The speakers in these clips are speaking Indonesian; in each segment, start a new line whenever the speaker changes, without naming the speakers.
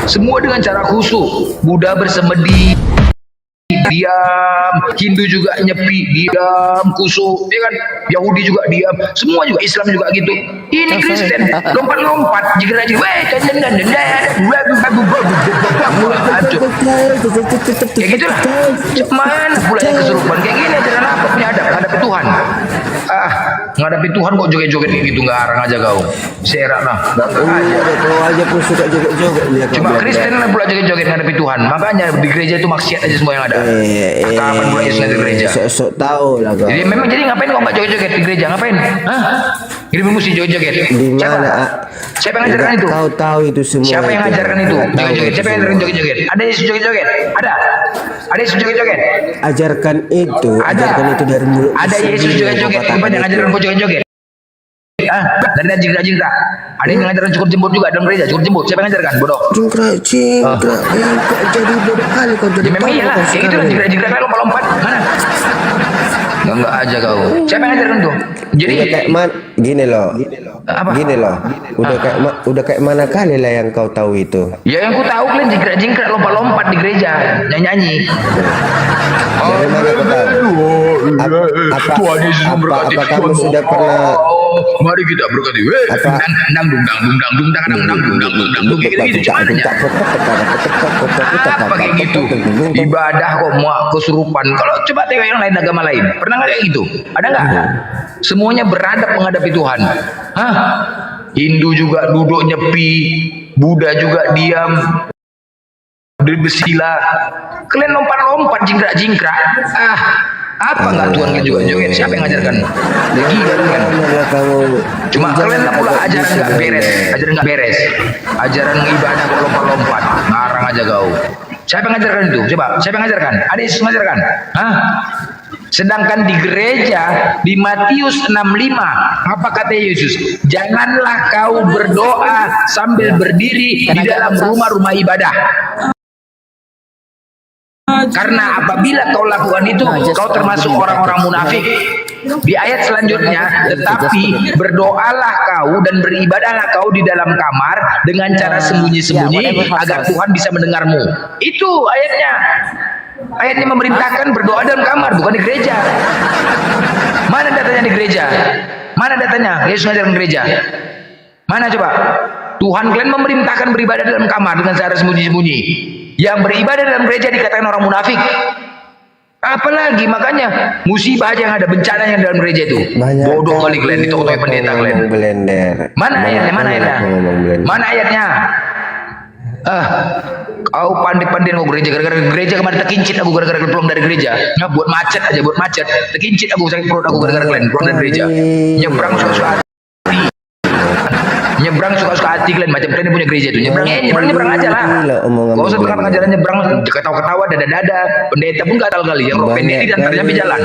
Semua dengan cara khusyuk. Buddha bersemedi, diam, Hindu juga nyepi, diam, khusyuk, ya kan? Yahudi juga diam, semua juga, Islam juga gitu. Ini Kristen lompat-lompat, jika aja, kayak gitulah. Mana pula yang kesurupan kayak gini, ajaran apa punya adab hadapi Tuhan? Ngadapi Tuhan kok joget-joget kayak gitu, ngarang aja kau. Serak lah.
Kau aja pun suka joget-joget.
Cuma Kristen lah pula joget-joget ngadapi Tuhan. Makanya di gereja itu maksiat aja semua yang ada. Kapan pula Yesus di gereja?
Sok tahu lah kau.
Jadi ngapain kau nggak joget-joget di gereja? Ngapain? Ngirim musik joget-joget.
Di mana?
Siapa yang ngajarkan itu?
Kau tahu itu semua.
Siapa yang ngajarkan itu? Joget-joget. Siapa yang ngajarkan joget-joget? Ada Yesus joget-joget? Ada Yesus joget-joget?
Ajarkan itu dari mulut.
Ada Yesus joget-joget. Bukan yang ngajarkan kau joget-joget. Dari jingkrak. Ada yang ngajarkan cukur jembut juga dalam gereja. Cukur jembut. Siapa yang ngajarkan? Bodoh.
Jingkrak. Kok jadi bodoh kali kau jadi.
Memang iyalah. Kayak gitu lah jingkrak kan lompat-lompat. Mana? Enggak aja kau. Siapa yang ngajarkan tuh? Jadi
kayak gini loh.
Apa?
Gini loh. Udah kayak mana kali lah yang kau tahu itu?
Ya yang ku tahu kalian jingkrak lompat-lompat di gereja, nyanyi.
Dari mana kau tahu?
Tuhan Yesus memberkati.
Apa kamu sudah pernah?
Mari kita berkati. Apa kayak gitu? Ibadah kok mau kesurupan. Kalau coba tengok yang lain agama lain, pernah nggak kayak gitu? Ada nggak? Semuanya beradab menghadapi Tuhan. Hindu juga duduk nyepi, Buddha juga diam, bersila. Kalian lompat-lompat jingkrak. Apa nggak Tuhan kan juga joget? Siapa yang ngajarkan? Gila kan? Cuma kalian lah pula ajaran nggak beres. Ajaran ibadah kok lompat-lompat, ngarang aja kau. Siapa yang ngajarkan itu? Coba, siapa yang ngajarkan? Ada Yesus ngajarkan? Sedangkan di gereja di Matius 65 apa kata Yesus? Janganlah kau berdoa sambil berdiri di dalam rumah-rumah ibadah. Karena apabila kau lakukan itu, kau termasuk orang-orang munafik. Di ayat selanjutnya, tetapi berdoalah kau dan beribadahlah kau di dalam kamar dengan cara sembunyi-sembunyi agar Tuhan bisa mendengarmu. Itu ayatnya. Ayatnya memerintahkan berdoa dalam kamar, bukan di gereja. Mana datanya di gereja? Mana datanya? Yesus ngajarkan gereja. Mana coba? Tuhan kalian memerintahkan beribadah dalam kamar dengan cara sembunyi-sembunyi. Yang beribadah dalam gereja dikatakan orang munafik. Apalagi makanya musibah aja yang ada, bencana yang dalam gereja itu. Bodoh kali kalian di toko-toko pendeta kalian. Mana ayatnya? Mana ayatnya? Kau pandai-pandai mau gereja, gara-gara gereja kemarin terkincit aku gara-gara pulang dari gereja. Buat macet, terkincit aku sakit perut aku gara-gara kalian pulang dari gereja. Nyebrang suka-suka hati kalian, macam kalian punya gereja itu. Nyebrang aja lah. Gak usah berkata ngajaran nyebrang, ketawa-ketawa, dada-dada. Pendeta pun gatal kali, yang roh pendek di antaranya sampai jalan.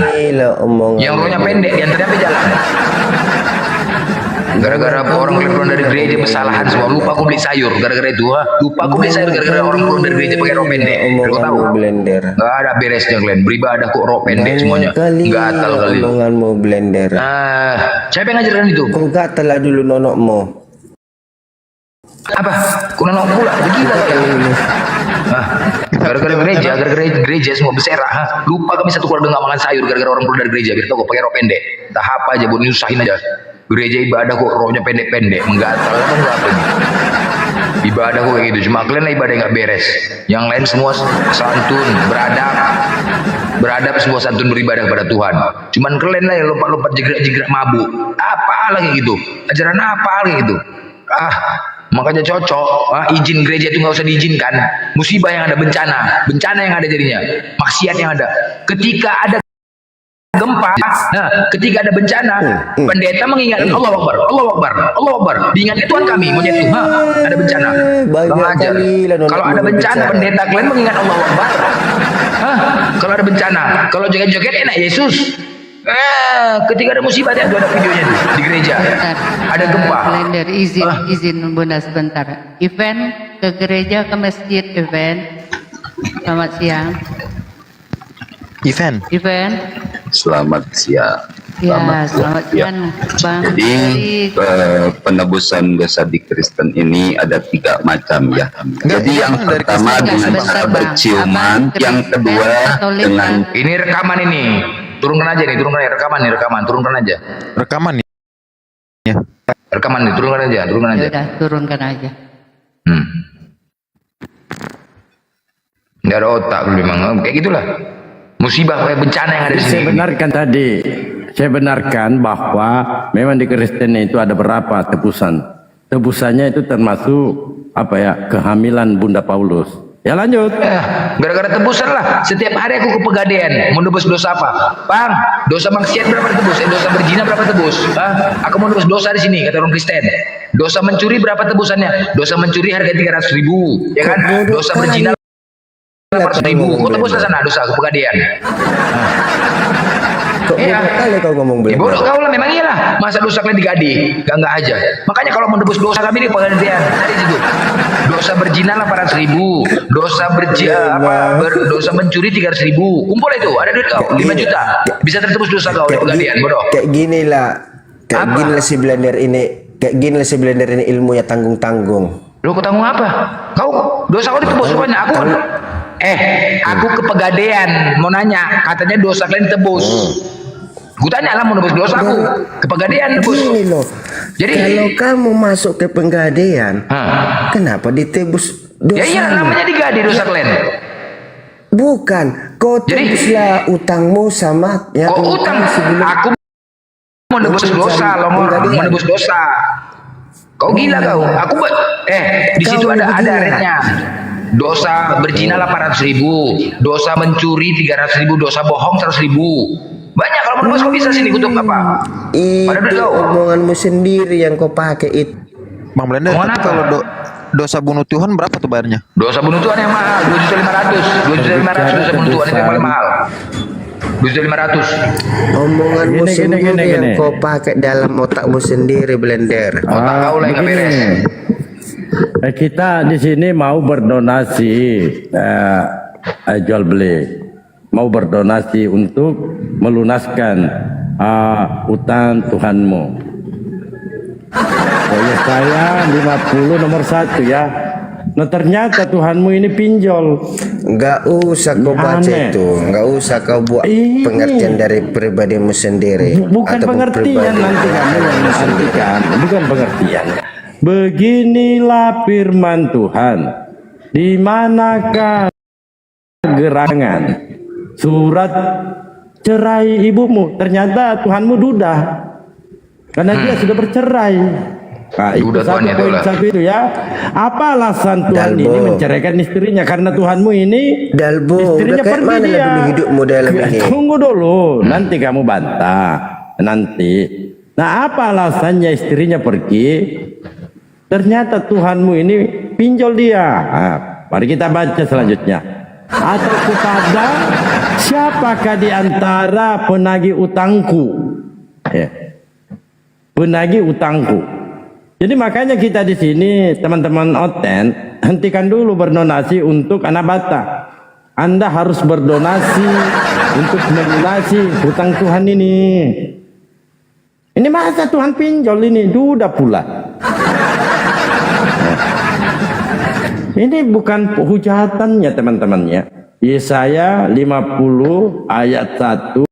Yang rohnya pendek di antaranya sampai jalan. Gara-gara orang keluar dari gereja kesalahan semua, lupa aku beli sayur gara-gara itu. Lupa aku beli sayur gara-gara orang keluar dari gereja pakai roh pendek. Kau tahu? Gak ada beresnya kalian, beribadah kok roh pendek semuanya. Gatal kali.
Omonganmu blender.
Siapa yang ngajarkan itu?
Kau gatal lah dulu nonokmu.
Apa? Kau nonok pula? Gila kali. Gara-gara gereja semua berserak. Lupa kami satu keluarga nggak makan sayur gara-gara orang keluar dari gereja. Biar tahu kok pakai roh pendek. Entah apa aja buat nyusahin aja. Gereja ibadah kok rohnya pendek-pendek, menggatal atau enggak apa ini? Ibadah kok kayak gitu, cuma kalian lah ibadah nggak beres. Yang lain semua santun, beradab semua santun beribadah kepada Tuhan. Cuman kalian lah yang lompat-lompat jegrak-jegrak mabuk. Apa lagi gitu? Ajaran apa lagi gitu? Makanya cocok, izin gereja itu nggak usah diizinkan. Musibah yang ada, bencana yang ada jadinya, maksiat yang ada. Ketika ada gempa, ketika ada bencana, pendeta mengingatkan Allah Akbar, diingatkan Tuhan kami mau jatuh, ada bencana. Kalau ada bencana, pendeta kalian mengingat Allah Akbar. Kalau ada bencana, kalau joget-joget enak Yesus. Ketika ada musibah ada videonya di gereja. Ada gempa.
Kalender izin Bunda sebentar. Event ke gereja, ke masjid, event. Selamat siang.
Event.
Event.
Selamat siang.
Ya, selamat siang, Bang.
Jadi penebusan dosa di Kristen ini ada 3 macam ya. Jadi yang pertama dengan cara berciuman, yang kedua dengan
Ini rekaman ini. Turunkan aja nih, turunkan ya, rekaman, turunkan aja.
Rekaman nih.
Rekaman nih, turunkan aja.
Ya udah, turunkan aja.
Nggak ada otak memang, kayak gitulah. Musibah kayak bencana yang ada di
Saya
sini.
benarkan tadi, saya benarkan bahwa memang di Kristen itu ada berapa tebusan. Tebusannya itu termasuk apa ya, kehamilan Bunda Paulus. Ya lanjut.
Gara-gara tebusan lah. Setiap hari aku ke Pegadaian, mau nebus dosa apa? Bang, dosa maksiat berapa tebus? Dosa berzina berapa tebus? Aku mau nebus dosa di sini, kata orang Kristen. Dosa mencuri berapa tebusannya? Dosa mencuri harga 300.000, ya kan? Dosa berzina 800.000. Kau tebus ke sana dosa ke Pegadaian.
Kok bodoh kali kau ngomong
Ya,
begitu?
bodoh kau lah, memang iyalah. Masa dosa kalian digadi? Enggak aja. Makanya kalau menebus dosa kami di Pegadaian, tadi situ. Dosa berzina 800.000, dosa dosa mencuri 300.000. Kumpul itu, ada duit kau 5 juta. Bisa tertebus dosa kau di Pegadaian, bodoh.
Kayak gini lah. Kayak
Apa?
gini lah si Blender ini. Kayak gini lah si Blender ini ilmunya tanggung-tanggung.
Lu kau tanggung apa? Kau dosa kau ditebus pokoknya. Aku ke Pegadaian mau nanya, katanya dosa kalian tebus. Gue tanya lah mau nebus dosa aku ke Pegadaian tebus.
Gini loh.
Jadi
Kalau kamu masuk ke Pegadaian, kenapa ditebus dosa?
ya iya namanya digadi dosa kalian.
Bukan, kau
Jadi-
tebuslah utangmu sama ya.
Kok utang? Aku mau nebus dosa, longor, mau nebus dosa. Kau gila kau? Di situ
Kau
ada
gila.
rate-nya. Dosa berzina 800.000, dosa mencuri 300.000, dosa bohong 100.000. Banyak kalau mau nebus kau bisa sini kutuk apa? Pada duit
Itu
kau.
omonganmu sendiri yang kau pakai itu.
Bang Blender,
Mohon
tapi
apa?
kalau dosa bunuh Tuhan berapa tuh bayarnya?
Dosa bunuh Tuhan yang mahal, 2.500.000, 2.500.000 dosa bunuh Tuhan itu yang paling mahal. 2.500.000.
Omonganmu
Gini,
sendiri
gini,
yang
gini.
kau pakai dalam otakmu sendiri, Blender.
Otak kau lah yang nggak
begini.
beres.
Kita di sini mau berdonasi, jual beli, mau berdonasi untuk melunaskan utang Tuhanmu. Oh ya, saya 50 nomor 1 ya. Nah ternyata Tuhanmu ini pinjol.
Nggak usah kau baca
Aneh.
itu, nggak usah kau buat
Ini.
pengertian dari pribadimu sendiri.
Bukan
Ataupun
pengertian
pribadi
nanti kamu yang mengartikan, bukan pengertian. Beginilah firman Tuhan. Di manakah gerangan surat cerai ibumu? Ternyata Tuhanmu duda karena dia sudah bercerai. Nah, itu
Duda Tuhan itu lah.
satu itu ya. Apa alasan Tuhan
Dalbo.
ini menceraikan istrinya? Karena Tuhanmu ini
Dalbo,
istrinya
udah kayak
pergi
mana lah
dia.
dulu hidupmu dalam ini?
Tunggu dulu, nanti kamu bantah. Nanti. Nah, apa alasannya istrinya pergi? Ternyata Tuhanmu ini pinjol dia. Nah, mari kita baca selanjutnya. Atau kepada siapakah di antara penagih utangku? Ya. Penagih utangku. Jadi makanya kita di sini teman-teman Oten, hentikan dulu berdonasi untuk anak bata. Anda harus berdonasi untuk melunasi hutang Tuhan ini. Ini masa Tuhan pinjol ini, duda pula. Ini bukan hujatannya teman-temannya. Yesaya 50 ayat 1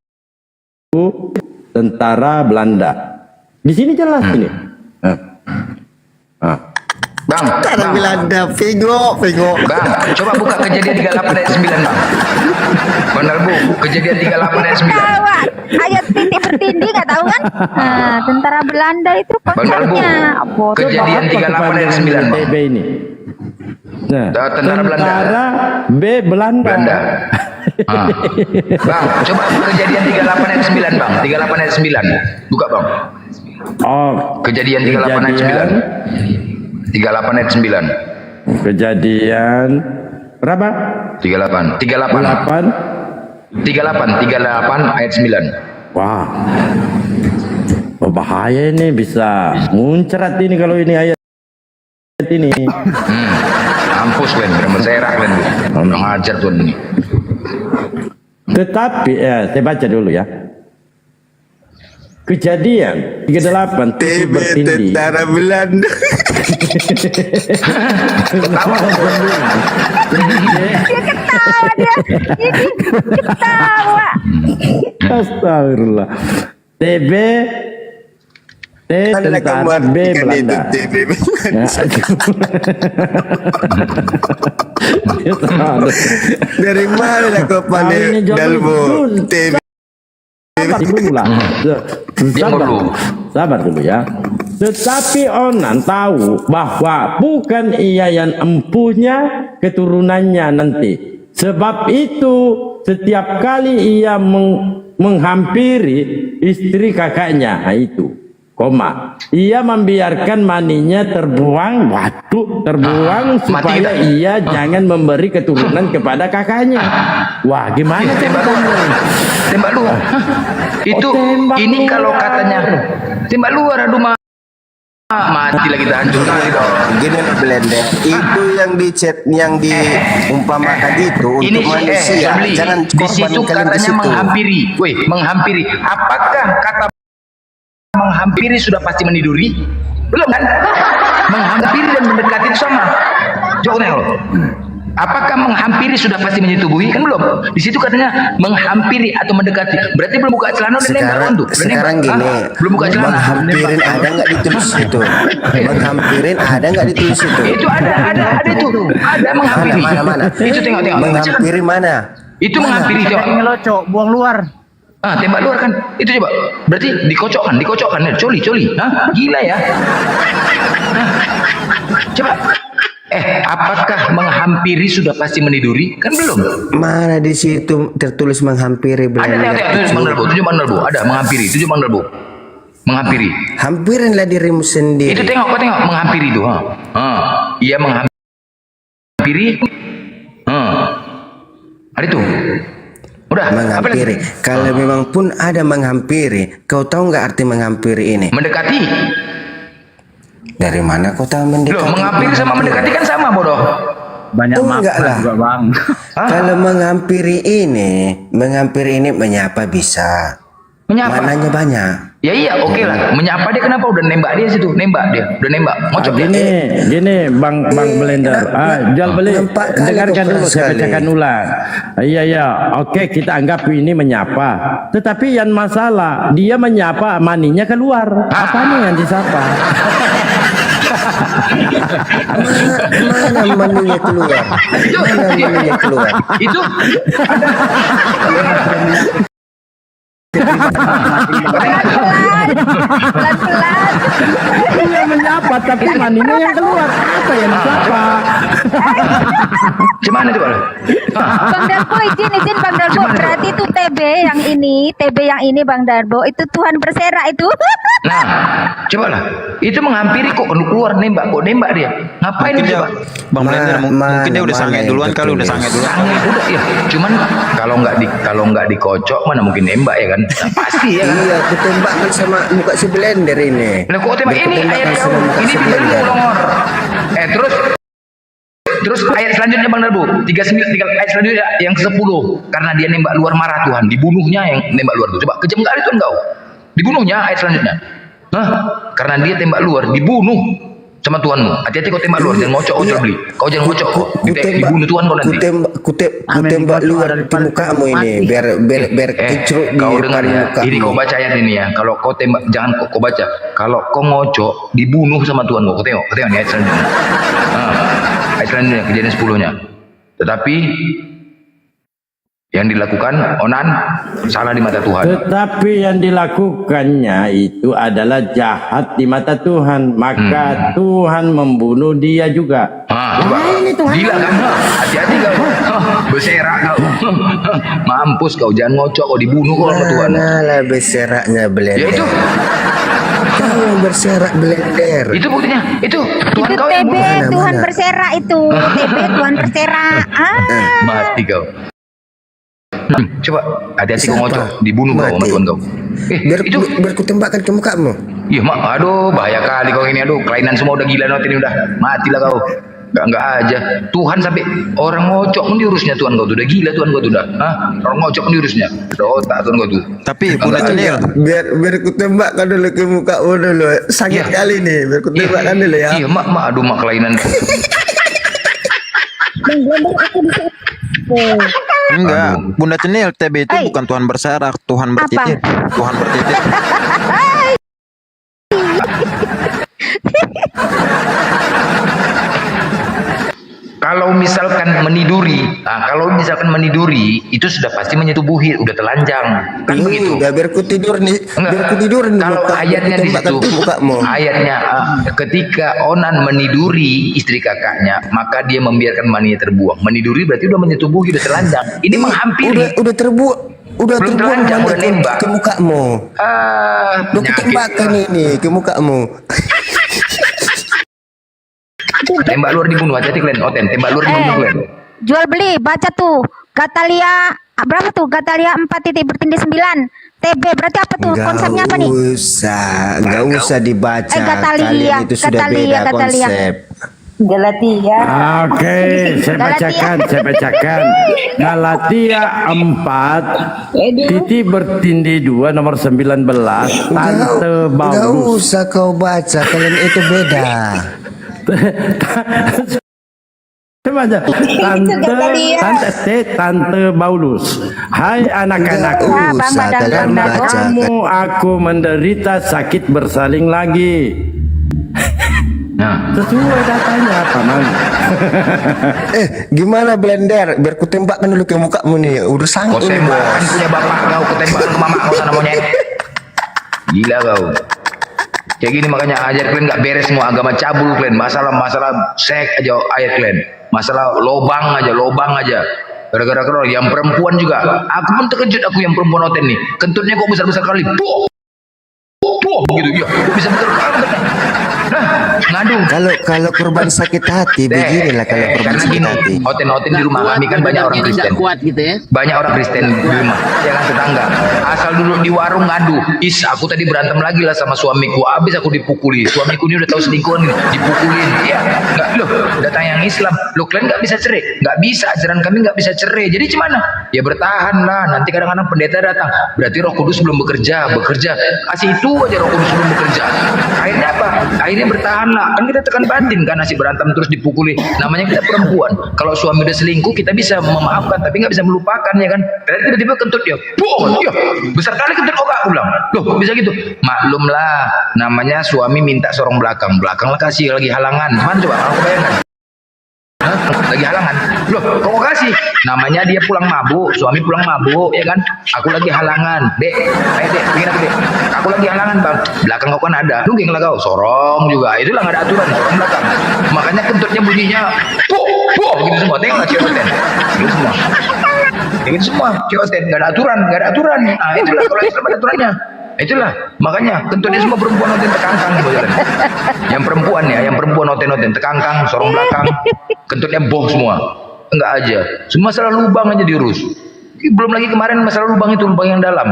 tentara Belanda. Di sini jelas ini.
Bang,
Sekarang
bang,
Belanda, Vigo.
bang, coba buka kejadian 38 ayat 9 bang. Benar bu, kejadian 38 ayat 9.
Awak, ayat titik bertindih nggak tahu kan? Nah, tentara Belanda itu
Benar bu,
konsepnya. Bodoh
kejadian
banget.
38 ayat 9 bang.
TB ini. Nah,
Tentara Belanda.
B Belanda.
Belanda. Bang, coba kejadian 38 ayat 9 bang. 38 ayat 9. Buka bang.
Oh,
Kejadian 38 ayat 9. 38 ayat 9.
Kejadian berapa?
38. 38.
8.
38 ayat 9.
Wah. Oh, bahaya ini, bisa muncrat ini kalau ini ayat ini.
Mampus kalian, benar-benar saya kalian. Orang ajar tuan ini.
Tetapi saya baca dulu ya. Kejadian 38 tubuh bertindih.
Tentara Belanda.
Dia ketawa dia. Ini ketawa.
Astagfirullah. TB T tentara B Belanda.
Dari mana lah kau pandai Dalbo? TB.
Sabar dulu ya. Tetapi Onan tahu bahwa bukan ia yang empunya keturunannya nanti. Sebab itu setiap kali ia menghampiri istri kakaknya, nah itu koma, ia membiarkan maninya terbuang, supaya ia jangan memberi keturunan kepada kakaknya. Wah, gimana
Tembak luar. Itu ini kalau katanya tembak luar, aduh mati lagi kita hancur kali dong.
Gini lah Belanda, itu yang di chat, yang diumpamakan itu
Ini
untuk manusia. Jangan
di situ katanya menghampiri. Menghampiri. Apakah kata menghampiri sudah pasti meniduri? Belum kan? Menghampiri dan mendekati itu sama. Jawabnya loh. Apakah menghampiri sudah pasti menyetubuhi? Kan belum. Di situ katanya menghampiri atau mendekati. Berarti belum buka celana udah nembak.
Sekarang gini,
belum buka celana.
menghampirin ada nggak ditulis itu? Menghampirin ada nggak ditulis itu?
Itu ada itu. Ada menghampiri.
Mana?
Itu tengok.
Menghampiri mana?
Itu menghampiri tengok.
Ngelocok, buang luar.
Tembak luar kan. Itu coba. Berarti dikocokkan. Coli. Gila ya. Coba. Apakah menghampiri sudah pasti meniduri? Kan belum.
Mana di situ tertulis menghampiri Belanda?
Ada Bang Dalbo. Tujuh Bang Dalbo. Ada menghampiri. Tujuh Bang Dalbo. Menghampiri.
Hampirinlah dirimu sendiri.
Itu tengok menghampiri itu. Ia menghampiri. Ada itu. Udah.
Menghampiri. Kalau memang pun ada menghampiri, kau tahu nggak arti menghampiri ini?
Mendekati.
Dari mana kau tahu mendekati?
Loh, menghampiri sama mendekati kan sama, bodoh.
Banyak
enggak
makan
lah
juga, Bang.
Kalau menghampiri ini menyapa bisa.
Menyapa.
Mananya banyak.
Ya iya, oke lah. Menyapa dia kenapa? Udah nembak dia situ. Nembak. Ngocok dia.
Gini, Bang Blender. Jual beli. Dengarkan dulu, saya bacakan ulang. Iya. Oke, kita anggap ini menyapa. Tetapi yang masalah, dia menyapa, maninya keluar. Apanya yang disapa?
Mana manunya keluar?
Itu
Pelan-pelan.
Dia menyapa, tapi maninya yang keluar. Apa yang disapa?
gimana itu, Bang?
Bang Darbo, izin Bang Darbo. Berarti itu TB yang ini Bang Darbo, itu Tuhan berserak itu.
Nah, cobalah. Itu menghampiri kok keluar nembak dia. Ngapain
Mungkin
dia,
dia,
Pak?
Bang Blender, mungkin dia udah sange duluan kali, udah sange duluan.
Udah ya. Cuman kalau nggak dikocok mana mungkin nembak ya kan? Nah, pasti ya.
Iya, ditembakkan sama muka si Blender ini.
Nah, kok tembak ini ayat kau. Ini belum longor. Terus ayat selanjutnya Bang Darbo, 39 ayat selanjutnya yang ke-10, karena dia nembak luar marah Tuhan, dibunuhnya yang nembak luar itu. Coba kejam kali Tuhan kau. Dibunuhnya ayat selanjutnya. Karena dia tembak luar, dibunuh sama Tuhanmu. Hati-hati kau tembak luar, jangan ngocok jual beli. Kau jangan ngocok kok. Dibunuh Tuhan kau nanti.
Ku tembak luar di mukamu ini biar kecruk di
kau dengar ya.
mukamu.
Ini kau baca ayat ini ya. Kalau kau tembak, jangan kau baca. Kalau kau ngocok, dibunuh sama Tuhanmu. Kau tengok nih ayat selanjutnya. Ayat selanjutnya Kejadian 10-nya. Tetapi yang dilakukan Onan salah di mata Tuhan.
Tetapi yang dilakukannya itu adalah jahat di mata Tuhan, maka Tuhan membunuh dia juga.
Coba. Gila kamu. Hati-hati kau. Berserak kau. Mampus kau, jangan ngocok kau, dibunuh kau sama Tuhan.
Manalah berseraknya Blender.
Ya itu.
Kau yang berserak Blender.
Itu buktinya. Itu Tuhan
Itu
kau yang
TB
bunuh.
Tuhan berserak itu. TB Tuhan berserak.
Mati kau. Coba hati-hati kau ngocok, dibunuh kau sama Tuhan kau.
Biar ku tembakkan ke mukamu.
Iya mak, aduh bahaya kali kau ini, aduh kelainan semua udah gila nanti ini udah, matilah kau. Enggak aja. Tuhan sampai orang ngocok pun diurusnya Tuhan kau tuh. Udah gila Tuhan kau tuh dah. Hah? Orang ngocok pun diurusnya. Udah otak Tuhan kau tuh.
Tapi Bunda Cenil,
Biar ku tembakkan dulu ke mukamu dulu. Sakit
Iya.
kali nih. Biar ku tembakkan dulu ya.
Iya, mak, aduh mak kelainan.
enggak, Bunda Cenil, TB itu
Hai.
bukan Tuhan berserak, Tuhan bertitit. Tuhan bertitit.
Kalau misalkan meniduri, itu sudah pasti menyetubuhi, udah telanjang. Kan begitu.
Udah biar ku tidur nih.
Enggak,
Biar ku tidur nih.
kalau ayatnya di situ, ayatnya ketika Onan meniduri istri kakaknya, maka dia membiarkan maninya terbuang. Meniduri berarti udah menyetubuhi, udah telanjang. Ini menghampiri.
Udah terbuang. Udah
Belum
terbuang
telanjang,
mana
udah nembak.
ke mukamu. Udah ku
Penyakit.
tembakkan ini ke mukamu.
Tembak luar dibunuh, hati-hati kalian. Oten, tembak luar dibunuh kalian.
Jual beli, baca tuh. Gatalia berapa tuh? Gatalia 4.9 TB berarti apa tuh? Konsepnya apa nih?
Nggak usah dibaca.
Gatalia,
Kalian itu sudah
Gatalia,
beda
Gatalia.
konsep.
Galatia.
Oke, saya bacakan. Galatia 4 titik bertindih 2 nomor 19 Tante
Nggak
Paulus.
usah kau baca. Kalian itu beda.
Tante Paulus. Hai anak-anakku,
Nggak
Bang
usah
Badal,
kalian
Bang Badal.
baca.
kamu aku menderita sakit bersalin lagi.
Nah,
Sesuai datanya, Paman.
Gimana blender? Biar ku tembakkan dulu ke mukamu nih. Udah
kau
sanggup nih,
tembakan
bos.
punya bapak kau, kau tembakan ke mama kau sana monyet. Gila kau. Kayak gini makanya ajar kalian nggak beres semua, agama cabul kalian. Masalah seks aja ayat kalian. Masalah lobang aja. Gara-gara yang perempuan juga. Aku pun terkejut aku yang perempuan Oten nih. Kentutnya kok besar-besar kali. Boh gitu ya. Kok bisa besar kali. Nah, ngadu.
Kalau korban sakit hati, beginilah kalau korban
Karena
sakit
gini,
hati.
Oten di rumah kami kan banyak orang Kristen.
kuat gitu ya.
Banyak orang Kristen di rumah, ya kan tetangga. Asal duduk di warung ngadu, aku tadi berantem lagi lah sama suamiku, habis aku dipukuli. Suamiku ini udah tahu selingkuhan nih, dipukulin. Ya, nggak loh, datang yang Islam. Loh kalian nggak bisa cerai, nggak bisa. Ajaran kami nggak bisa cerai. Jadi gimana? Ya bertahan lah. Nanti kadang-kadang pendeta datang, berarti Roh Kudus belum bekerja. Kasih itu aja Roh Kudus belum bekerja. Akhirnya apa? Akhirnya bertahan lah. Kan kita tekan batin kan, nasi berantem terus dipukuli. Namanya kita perempuan. Kalau suami udah selingkuh kita bisa memaafkan tapi nggak bisa melupakan ya kan. Dan tiba-tiba kentut dia, ya besar kali kentut oga, aku bilang. Loh kok bisa gitu? Maklum lah, namanya suami minta sorong belakang lah kasih lagi halangan. Mana coba aku bayangkan. Lagi halangan. Loh kok kau kasih? Namanya dia pulang mabuk, suami pulang mabuk ya kan. Aku lagi halangan. Dek, ayo dek, bikin aku dek. Aku lagi halangan bang. Belakang kau kan ada. Nungging lah kau, sorong juga. Itulah nggak ada aturan, sorong belakang. Makanya kentutnya bunyinya gitu semua. Tengok cewek Oten. Gitu semua. Gitu semua. Cewek Oten nggak ada aturan. Nah itulah kalau Islam ada aturannya. Itulah makanya kentutnya semua perempuan Oten tekangkang gitu kan. Yang perempuan Oten tekangkang, sorong belakang, kentutnya boh semua. Enggak aja, semua masalah lubang aja diurus. Belum lagi kemarin masalah lubang itu, lubang yang dalam.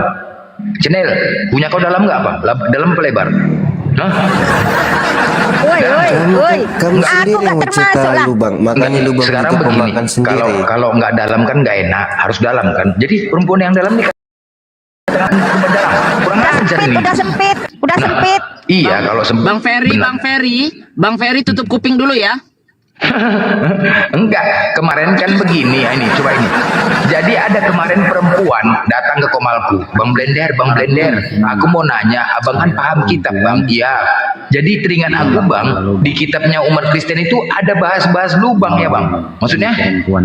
Cenil, punya kau dalam nggak apa? Dalam apa lebar? Hah?
Woi.
Kamu sendiri
Aku
yang
nggak
mencipta
termasuk lah.
lubang. Makanya lubang
Sekarang
itu
begini,
pemakan sendiri.
kalau nggak dalam kan nggak enak, harus dalam kan. Jadi perempuan yang dalam nih kurang ajar nih.
Udah sempit.
Iya, kalau sempit.
Bang Ferry tutup kuping dulu ya.
Enggak, kemarin kan begini ya ini, coba ini. Jadi ada kemarin perempuan datang ke Komalku, Bang Blender, aku mau nanya, abang kan paham kitab bang? Iya. Jadi teringat aku bang, di kitabnya umat Kristen itu ada bahas-bahas lubang ya bang. Maksudnya?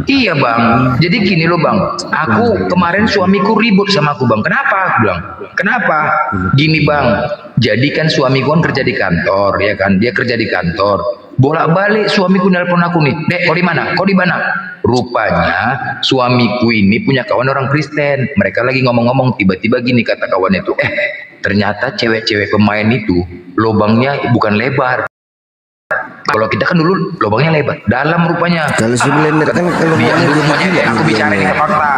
Iya bang. Jadi gini loh bang, aku kemarin suamiku ribut sama aku bang. Kenapa? Aku bilang. Kenapa? Gini bang. Jadi kan suamiku kan kerja di kantor, ya kan? Dia kerja di kantor. Bolak-balik suamiku nelpon aku nih, Dek, kau di mana? Rupanya suamiku ini punya kawan orang Kristen. Mereka lagi ngomong-ngomong, tiba-tiba gini kata kawan itu, ternyata cewek-cewek pemain itu lubangnya bukan lebar. Kalau kita kan dulu lubangnya lebar, dalam rupanya.
Kalau si blender kan kalau
Diam
mau
dulu monyet, aku bicara ini ke fakta.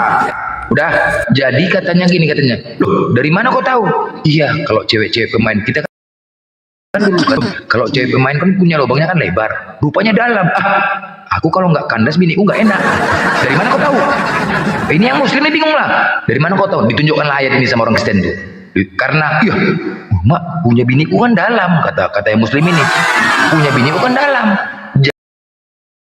Udah, jadi katanya gini loh dari mana kau tahu? Iya, kalau cewek-cewek pemain kita kan dulu kan, kalau cewek pemain kan punya lubangnya kan lebar, rupanya dalam. Aku kalau nggak kandas biniku nggak enak. Dari mana kau tahu? Ini yang muslim ini bingung lah. Dari mana kau tahu? Ditunjukkanlah ayat ini sama orang Kristen tuh. Karena iya, mak punya biniku kan dalam, kata yang muslim ini. Punya biniku kan dalam.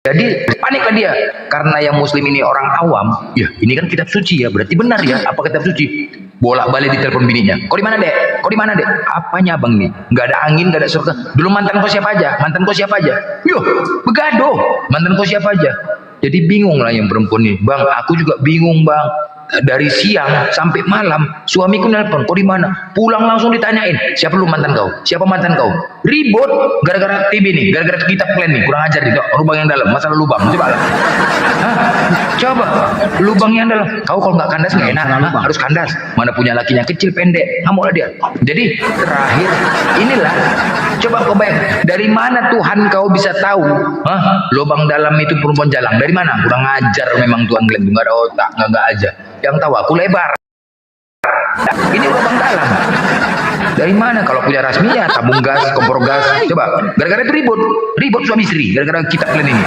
Jadi paniklah dia. Karena yang muslim ini orang awam. Ya ini kan kitab suci ya. Berarti benar ya. Apa kitab suci? Bolak-balik ditelepon bininya. Kau di mana dek? Kau di mana dek? Apanya abang nih? Nggak ada angin, nggak ada surga. Dulu mantan kau siapa aja? Mantan kau siapa aja? Yo, begaduh. Mantan kau siapa aja? Jadi bingung lah yang perempuan ini. Bang, aku juga bingung bang. Dari siang sampai malam suamiku nelpon, kau di mana? Pulang langsung ditanyain, siapa lu mantan kau? Siapa mantan kau? Ribut gara-gara TV nih, gara-gara kitab kalian nih, kurang ajar nih. Lubang yang dalam, masalah lubang, coba lah. Coba lubang yang dalam. Kau kalau nggak kandas nggak enak, harus kandas. Mana punya lakinya kecil pendek, ngamuk lah dia. Jadi terakhir inilah, coba kau bayang, dari mana Tuhan kau bisa tahu? Lubang dalam itu perempuan jalang, dari mana? Kurang ajar memang Tuhan kalian, nggak ada otak, nggak aja. Yang tahu aku lebar. Ini lubang dalam. Dari mana? Kalau punya rasminya tabung gas, kompor gas. Coba, gara-gara itu ribut suami istri, gara-gara kitab kalian ini.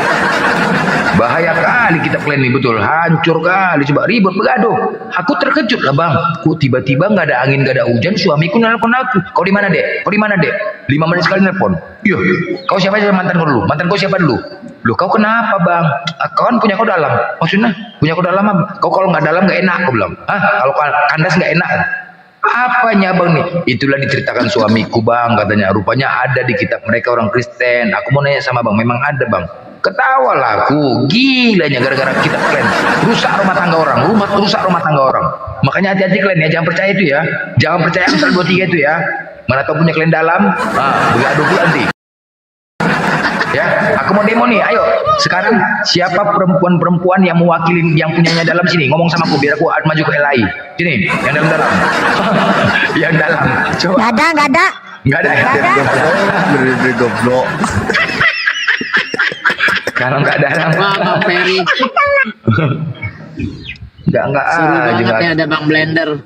Bahaya kali kitab kalian ini, betul. Hancur kali, coba ribut begaduh. Aku terkejut lah bang. Kok tiba-tiba nggak ada angin, nggak ada hujan, suamiku nelpon aku. Kau di mana dek? Kau di mana dek? 5 menit sekali nelpon. Iya. Kau siapa aja mantan kau dulu? Mantan kau siapa dulu? Loh kau kenapa bang? Kau kan punya kau dalam. Maksudnya punya kau dalam apa? Kau kalau nggak dalam nggak enak kau bilang. Kalau kandas nggak enak. Apanya bang nih? Itulah diceritakan suamiku bang, katanya. Rupanya ada di kitab mereka orang Kristen. Aku mau nanya sama bang, memang ada bang. Ketawa lah aku, gilanya gara-gara kitab kalian. Rusak rumah tangga orang, rusak rumah tangga orang. Makanya hati-hati kalian ya, jangan percaya itu ya. Jangan percaya Amsal 23 itu ya. Mana tahu punya kalian dalam, begaduh pula nanti. Ya, aku mau demo nih. Ayo, sekarang siapa perempuan-perempuan yang mewakili yang punyanya dalam sini? Ngomong sama aku biar aku maju ke LAI. Sini, yang dalam-dalam. Yang dalam. Coba.
Nggak ada.
Bener-bener goblok.
Kalau nggak dalam.
Bang Ferry.
Enggak
Seru banget ya ada Bang Blender.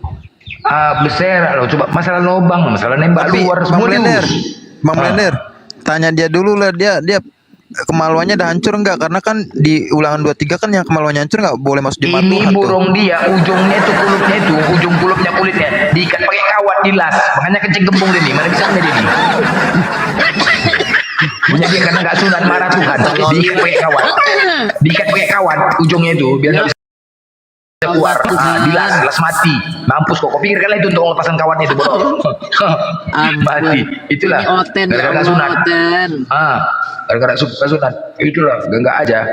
Besar loh. Coba masalah lobang, masalah nembak luar semua.
Bang Blender, tanya dia dulu lah, dia kemaluannya udah hancur enggak? Karena kan di ulangan 23 kan yang kemaluannya hancur nggak boleh masuk jemaat
Ini
Tuhan
burung dia, ujungnya itu kulitnya itu, ujung kulitnya diikat pakai kawat dilas, makanya kencing gembung dia nih. Mana bisa dia nih? Punya dia karena nggak sunat marah Tuhan, diikat pakai kawat, ujungnya itu biar nggak bisa keluar. Dilas mati, mampus kok. Kau pikir kan itu untuk lepasan kawatnya itu bodoh. Mati, itulah. Gara-gara sunat. Gara-gara sunat, itulah enggak aja.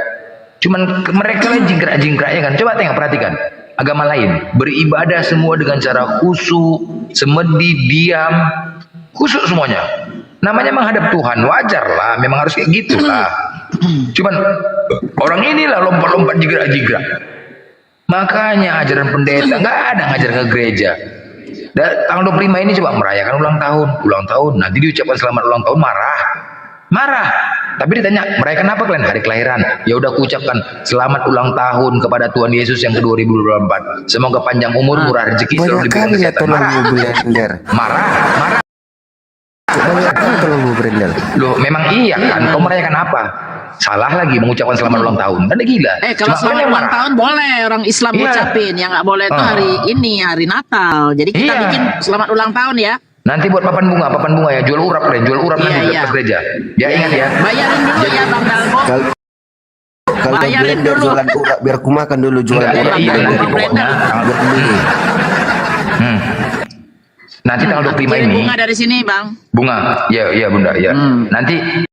Cuman mereka lah jingkrak ya kan. Coba tengok, perhatikan. Agama lain beribadah semua dengan cara khusyuk, semedi, diam, khusyuk semuanya. Namanya menghadap Tuhan, wajar lah, memang harus kayak gitu lah. Cuman orang inilah lompat-lompat jingkrak. Makanya ajaran pendeta nggak ada ngajar ke gereja. Tanggal 25 ini coba merayakan ulang tahun. Nanti diucapkan selamat ulang tahun, marah. Tapi ditanya merayakan apa kalian? Hari kelahiran. Ya udah kuucapkan selamat ulang tahun kepada Tuhan Yesus yang ke-2024. Semoga panjang umur, murah rezeki, selalu diberikan kesehatan. Marah. Loh, memang iya kan? Kau merayakan apa? Salah lagi mengucapkan selamat ulang tahun. Kan gila.
Kalau selamat ulang tahun boleh orang Islam ngucapin. Yang nggak boleh itu hari Natal. Jadi kita bikin selamat ulang tahun ya.
Nanti buat papan bunga ya. Jual urap nanti ke gereja. Ya ingat ya.
Bayarin dulu ya Bang Dalbo.
Kalau
Bayarin dulu.
jualan urap, biar ku makan dulu jualan urap.
Nanti pokoknya tanggal 25. Nanti tanggal 25 ini.
Bunga dari sini Bang.
Bunga. Ya Bunda ya. Nanti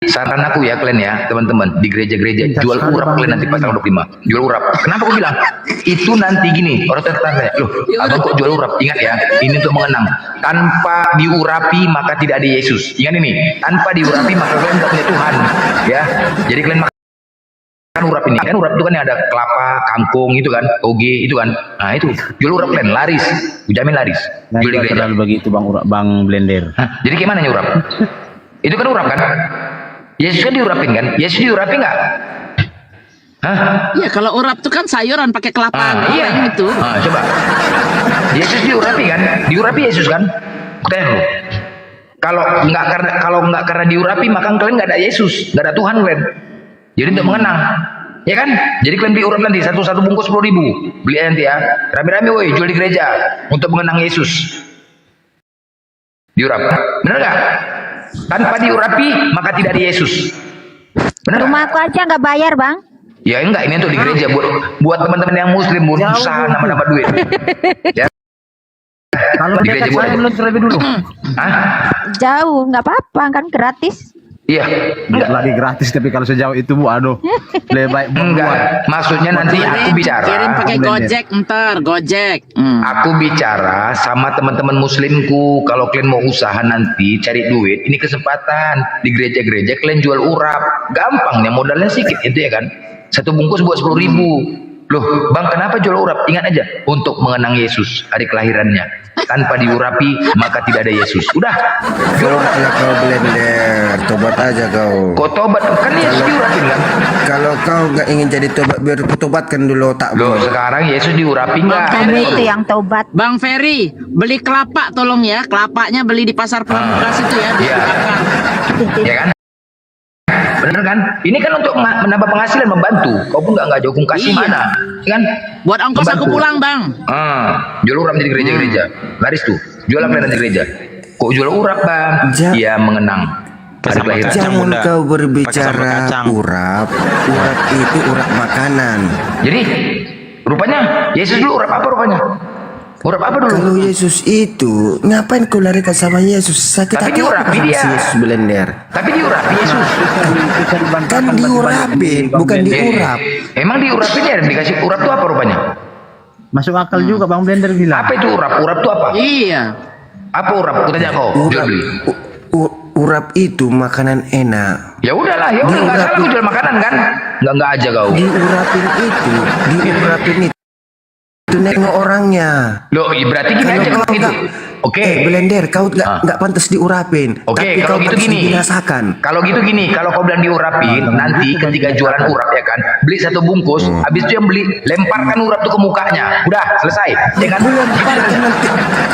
saran aku ya kalian ya teman-teman di gereja-gereja jual urap kalian nanti pas tanggal 25. Jual urap. Kenapa aku bilang? Itu nanti gini, orang tertanya, loh, abang kok jual urap? Ingat ya, ini untuk mengenang. Tanpa diurapi maka tidak ada Yesus. Ingat ini, tanpa diurapi maka kalian tidak punya Tuhan. Ya, jadi kalian makan urap ini. Kan urap itu kan yang ada kelapa, kangkung itu kan, toge itu kan. Nah itu, jual urap kalian laris. Jamin laris. Jual di gereja.
Begitu Bang Blender.
Jadi gimana nyurap? Itu kan urap kan? Yesus kan diurapin kan? Yesus diurapi nggak?
Iya, kalau urap itu kan sayuran pakai kelapa
iya.
itu.
Coba. Yesus diurapi kan? Diurapi Yesus kan? Tanya lu. Kalau nggak karena diurapi maka kalian nggak ada Yesus, nggak ada Tuhan kalian. Jadi untuk mengenang. Ya kan? Jadi kalian beli urap nanti satu bungkus 10.000. Beli nanti ya. Rame-rame woi jual di gereja untuk mengenang Yesus. Diurap. Benar nggak? Tanpa diurapi maka tidak ada Yesus. Benar nggak?
Rumah aku aja nggak bayar, Bang.
Ya enggak, ini untuk di gereja buat teman-teman yang muslim berusaha nambah duit. Ya.
Kalau
Di gereja
dekat saya
boleh.
belum terlebih dulu.
Hah?
Jauh, nggak apa-apa kan gratis.
Iya.
Enggak lagi gratis, tapi kalau sejauh itu Bu, aduh. Lebih baik
Enggak. Maksudnya nanti aku bicara.
Kirim pakai Gojek ntar, Gojek.
Aku bicara sama teman-teman muslimku, kalau kalian mau usaha nanti cari duit, ini kesempatan. Di gereja-gereja kalian jual urap, gampang ya, modalnya sedikit itu ya kan. Satu bungkus buat 10.000. Loh, Bang, kenapa jual urap? Ingat aja, untuk mengenang Yesus hari kelahirannya. Tanpa diurapi maka tidak ada Yesus. Udah.
Tobatlah kau blender, tobat aja kau.
Kau tobat kan Yesus diurapin kan?
Kalau kau nggak ingin jadi tobat, biar tobatkan dulu otakmu.
Loh, sekarang Yesus diurapi nggak?
Kamu itu yang tobat.
Bang Ferry, beli kelapa tolong ya. Kelapanya beli di pasar Pamungkas itu ya.
Iya. Ya kan? Bener kan? Ini kan untuk menambah penghasilan, membantu. Kau pun nggak jauh kasih
Iya.
mana, ya kan?
Buat ongkos aku
Membantu.
pulang, Bang.
Jual urap di gereja-gereja, laris tuh. Jual apa di gereja? Kok jual urap, Bang?
Ja-
Iya, mengenang hari kelahiran.
Jangan kau berbicara urap. Urap itu urap makanan.
Jadi rupanya Yesus dulu urap apa rupanya? Urap apa dulu?
Kalau Yesus itu, ngapain kau larikan sama Yesus? Sakit
Tapi
hati apa
diurapi
sama
dia.
si Yesus blender?
Tapi diurapi Yesus.
Kan diurapin, bukan diurap.
Emang diurapin ya, dikasih urap tuh apa rupanya?
Masuk akal juga Bang Blender bilang.
Apa itu urap? Urap tuh apa?
Iya.
Apa urap? Aku tanya kau. Jual
Urap,
beli.
urap itu makanan enak.
Ya udahlah, ya udah nggak salah aku jual makanan kan? Nggak aja kau.
Diurapin itu nengok orangnya.
Loh, berarti gini aja kalau gitu. Oke.
Blender, kau nggak pantas diurapin.
Oke,
Tapi
kalau
kau
gitu
pantas
gini.
dibinasakan.
Kalau gitu gini, kalau kau bilang diurapin, nanti ketika jualan urap ya kan, beli satu bungkus, habis itu yang beli lemparkan urap tuh ke mukanya. Udah, selesai. Ya kan?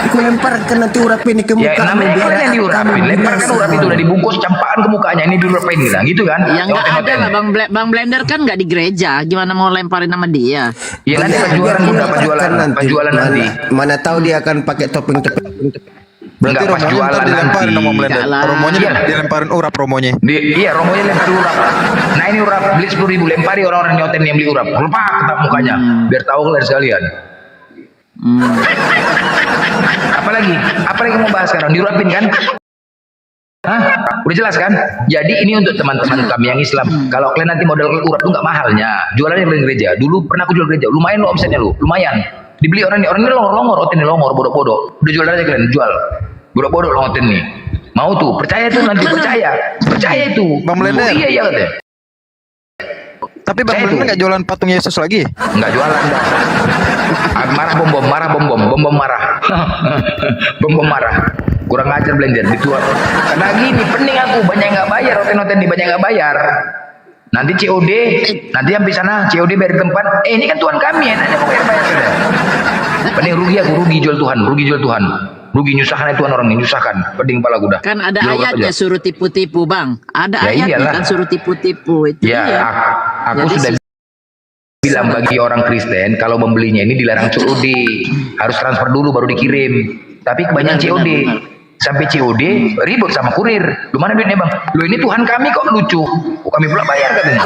Aku lemparkan nanti urap ini ke
Ya,
muka.
namanya kan yang diurapin. Lemparkan urap itu udah dibungkus, campakan ke mukanya. Ini diurapin gitu kan?
Ya nggak ada lah Bang Blender kan nggak di gereja. Gimana mau lemparin sama dia?
Ya nanti pas jualan udah pas jualan nanti.
Mana tahu dia akan pakai topeng-topeng.
Berarti
Enggak, pas
romonya
jualan
ntar dilemparin
nanti.
sama blender.
Enggak lah.
Romonya
Iya.
dilemparin urap romonya.
Iya, romonya lempar urap. Nah ini urap, beli 10.000, lempari orang-orang nyoten yang beli urap. Lepak ketap mukanya, biar tahu kalian sekalian. Apalagi mau bahas sekarang? Diurapin kan? Hah? Udah jelas kan? Jadi ini untuk teman-teman kami yang Islam. Kalau kalian nanti modal urap tuh nggak mahalnya. Jualannya beli gereja. Dulu pernah aku jual gereja. Lumayan lo omsetnya lo, lumayan. Dibeli orang ini longor-longor, oten longor, bodoh-bodoh. Udah jual aja kalian, jual. Bodoh-bodoh lo oten nih. Mau tuh, percaya tuh nanti percaya itu.
Bang Blender.
Oh, iya katanya.
Tapi Bang
Saya
Blender
tuh.
nggak jualan patung Yesus lagi?
Nggak jualan dah. Marah bom marah. Bom marah. Kurang ajar Blender dituar. Karena gini, pening aku banyak yang nggak bayar, oten-oten nih banyak nggak bayar. Nanti COD, nanti sampai sana COD bayar di tempat. Ini kan Tuhan kami, enaknya kok bayar sudah. Pening rugi aku, rugi jual Tuhan. Rugi nyusahkan Tuhan orang ini, nyusahkan. Pening kepala aku dah.
Kan ada
Jual
ayatnya
aja.
suruh tipu-tipu Bang. Ada
Ya
ayatnya
iyalah.
kan suruh tipu-tipu itu.
Ya,
dia.
aku
Jadi
sudah bilang bagi orang Kristen kalau membelinya ini dilarang COD, harus transfer dulu baru dikirim. Tapi kebanyakan COD. Sampai COD ribut sama kurir. Lu mana duitnya Bang? Lu ini Tuhan kami kok lucu. Kok kami pula bayar katanya.